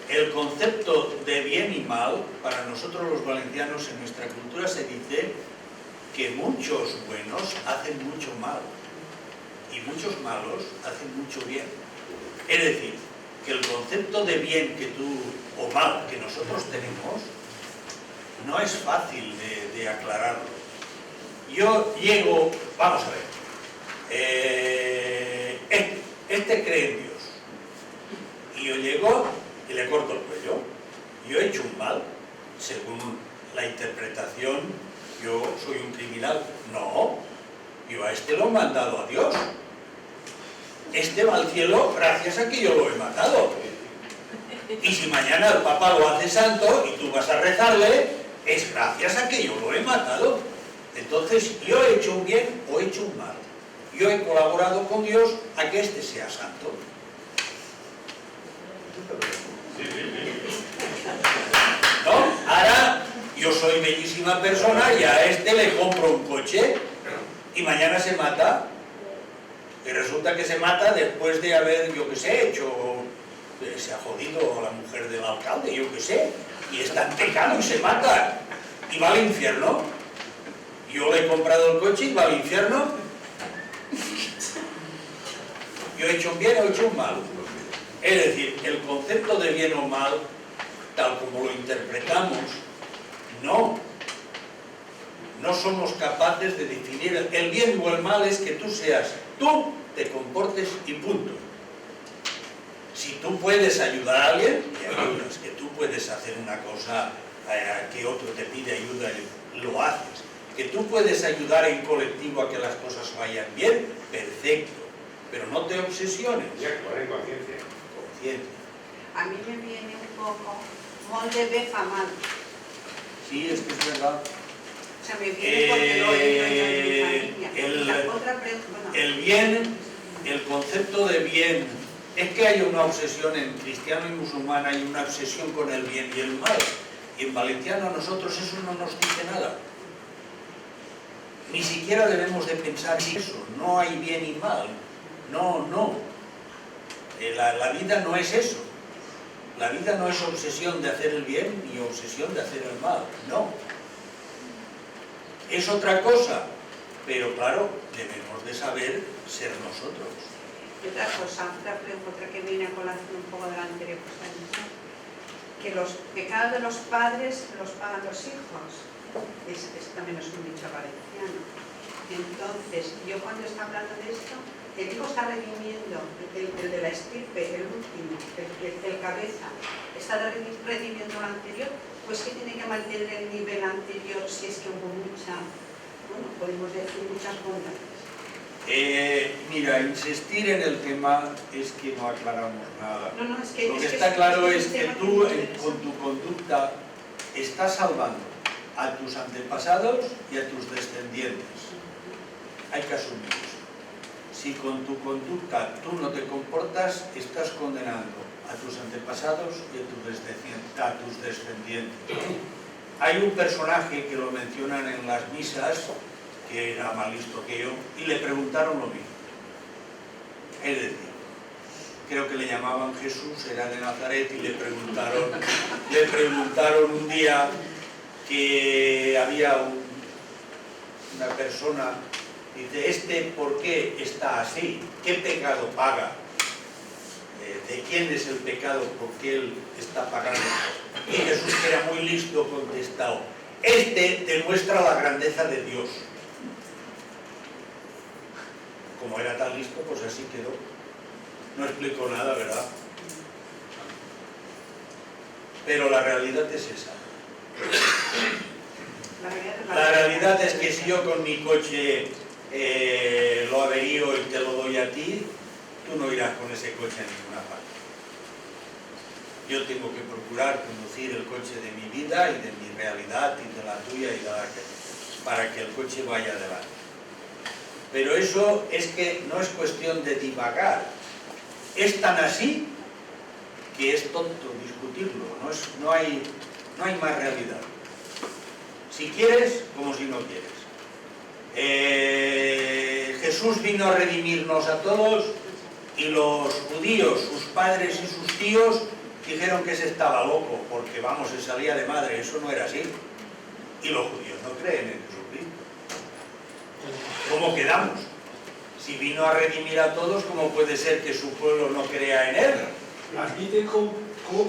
el concepto de bien y mal, para nosotros los valencianos en nuestra cultura se dice que muchos buenos hacen mucho mal y muchos malos hacen mucho bien. Es decir, que el concepto de bien que tú, o mal que nosotros tenemos, no es fácil de aclararlo. Yo llego, vamos a ver, este cree en Dios, y yo llego y le corto el cuello. Yo he hecho un mal, según la interpretación, yo soy un criminal. No, yo a este lo he mandado a Dios. Este va al cielo gracias a que yo lo he matado. Y si mañana el Papa lo hace santo y tú vas a rezarle, es gracias a que yo lo he matado. Entonces, yo he hecho un bien o he hecho un mal. Yo he colaborado con Dios a que este sea santo. ¿No? Ahora, yo soy bellísima persona y a este le compro un coche y mañana se mata. Y resulta que se mata después de haber, yo qué sé, se ha jodido a la mujer del alcalde, yo qué sé, y está en pecado y se mata. Y va al infierno. Yo le he comprado el coche y va al infierno. Yo he hecho un bien o he hecho un mal. Es decir, el concepto de bien o mal, tal como lo interpretamos, no somos capaces de definir. El bien o el mal es que tú te comportes y punto. Si tú puedes ayudar a alguien, le ayudas. Que tú puedes hacer una cosa que otro te pide ayuda y lo haces. Que tú puedes ayudar en colectivo a que las cosas vayan bien, perfecto. Pero no te obsesiones. Y actuar en conciencia. Conciencia. A mí me viene un poco molt de bé fa mal. Sí, es que es verdad. O sea, me viene porque lo he oído yo en mi familia. La otra pregunta, El bien, el concepto de bien, es que hay una obsesión en cristiano y musulmán, hay una obsesión con el bien y el mal. Y en valenciano a nosotros eso no nos dice nada. Ni siquiera debemos de pensar en eso. No hay bien y mal. No. La vida no es eso. La vida no es obsesión de hacer el bien ni obsesión de hacer el mal. No. Es otra cosa. Pero claro, debemos de saber ser nosotros. Y otra cosa, otra que viene a colación un poco de la anterior cosa, que los pecados de los padres los pagan los hijos. Ese también es un dicho valenciano. Entonces, yo cuando está hablando de esto, el hijo está redimiendo, el de la estirpe, el último, el cabeza, está redimiendo lo anterior, pues que tiene que mantener el nivel anterior si es que hubo mucha, bueno, podemos decir muchas bondades. Mira, insistir en el tema es que no aclaramos nada. No, es que, lo que está claro es que tú, con tu conducta, estás salvando a tus antepasados y a tus descendientes. Hay que asumir eso. Si con tu conducta tú no te comportas, estás condenando a tus antepasados y a tus descendientes. Hay un personaje que lo mencionan en las misas, que era más listo que yo, y le preguntaron lo mismo. Es decir, creo que le llamaban Jesús, era de Nazaret, y le preguntaron un día que había una persona, dice, ¿por qué está así? ¿Qué pecado paga? ¿De quién es el pecado? ¿Por qué él está pagando? Y Jesús, que era muy listo, contestó, demuestra la grandeza de Dios. Como era tan listo, pues así quedó. No explicó nada, ¿verdad? Pero la realidad es esa. La realidad es que si yo con mi coche lo averío y te lo doy a ti, tú no irás con ese coche a ninguna parte. Yo tengo que procurar conducir el coche de mi vida y de mi realidad y de la tuya y de la que, para que el coche vaya adelante. Pero eso es que no es cuestión de divagar. Es tan así que es tonto discutirlo. No hay más realidad. Si quieres, como si no quieres. Jesús vino a redimirnos a todos y los judíos, sus padres y sus tíos, dijeron que ese estaba loco, porque vamos, se salía de madre, eso no era así. Y los judíos no creen en Jesucristo. ¿Cómo quedamos? Si vino a redimir a todos, ¿cómo puede ser que su pueblo no crea en él? Lo admiten como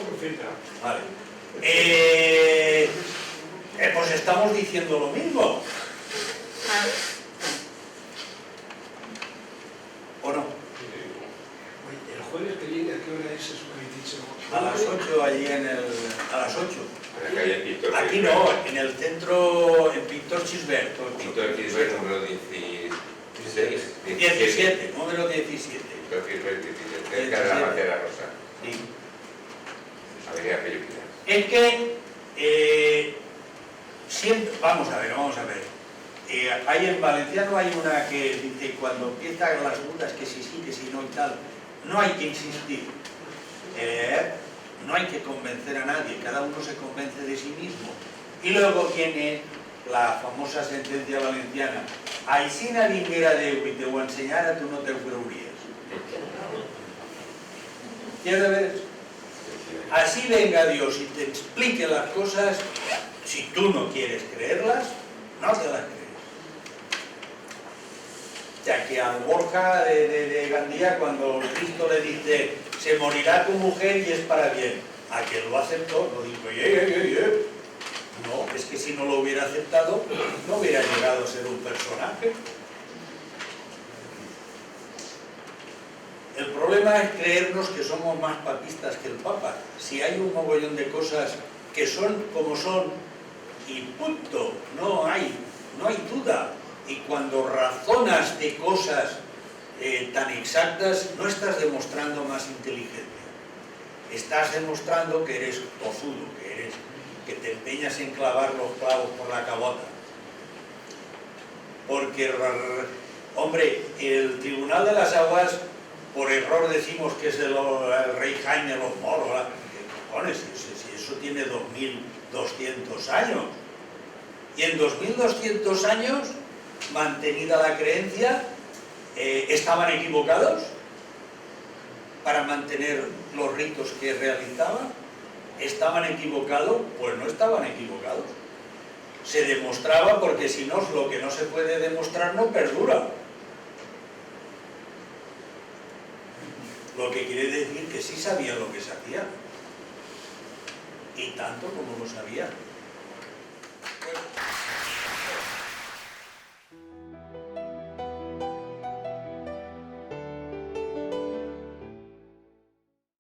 profeta. Vale. Pues estamos diciendo lo mismo. ¿O no? El jueves que viene, ¿a qué hora es eso que habéis dicho? A las 8 allí a las 8. En la calle Pintor Aquí no, en el centro, en Pintor Gisbert. Pintor Gisbert, número 17. 17, número 17. Pintor Gisbert, 17. Cerca de la Bandera Rosa. Sí. Avenida Filipinas. Es que siempre, vamos a ver. Hay en valenciano hay una que dice cuando empiezan las dudas que si sí, que si no y tal, no hay que insistir, no hay que convencer a nadie, cada uno se convence de sí mismo. Y luego viene la famosa sentencia valenciana, Aixina vinguera Déu i te ho ensenyara, tu no te ho creuries. ¿Quieres ver? Así venga Dios y te explique las cosas, si tú no quieres creerlas, no te las crees. Ya que a Borja de Gandía, cuando Cristo le dice, se morirá tu mujer y es para bien, a quien lo aceptó, lo dijo, no, es que si no lo hubiera aceptado, no hubiera llegado a ser un personaje. El problema es creernos que somos más papistas que el Papa. Si hay un mogollón de cosas que son como son, y punto, no hay duda. Y cuando razonas de cosas tan exactas, no estás demostrando más inteligencia. Estás demostrando que eres tozudo, que te empeñas en clavar los clavos por la cabota. Porque, hombre, el Tribunal de las Aguas, por error decimos que es el rey Jaime los Moros. ¿Qué cojones? Si eso tiene 2200 años. Y en 2200 años, mantenida la creencia, ¿estaban equivocados para mantener los ritos que realizaban? ¿Estaban equivocados? Pues no estaban equivocados. Se demostraba porque si no, lo que no se puede demostrar no perdura. Lo que quiere decir que sí sabían lo que se hacía. Y tanto como lo sabían.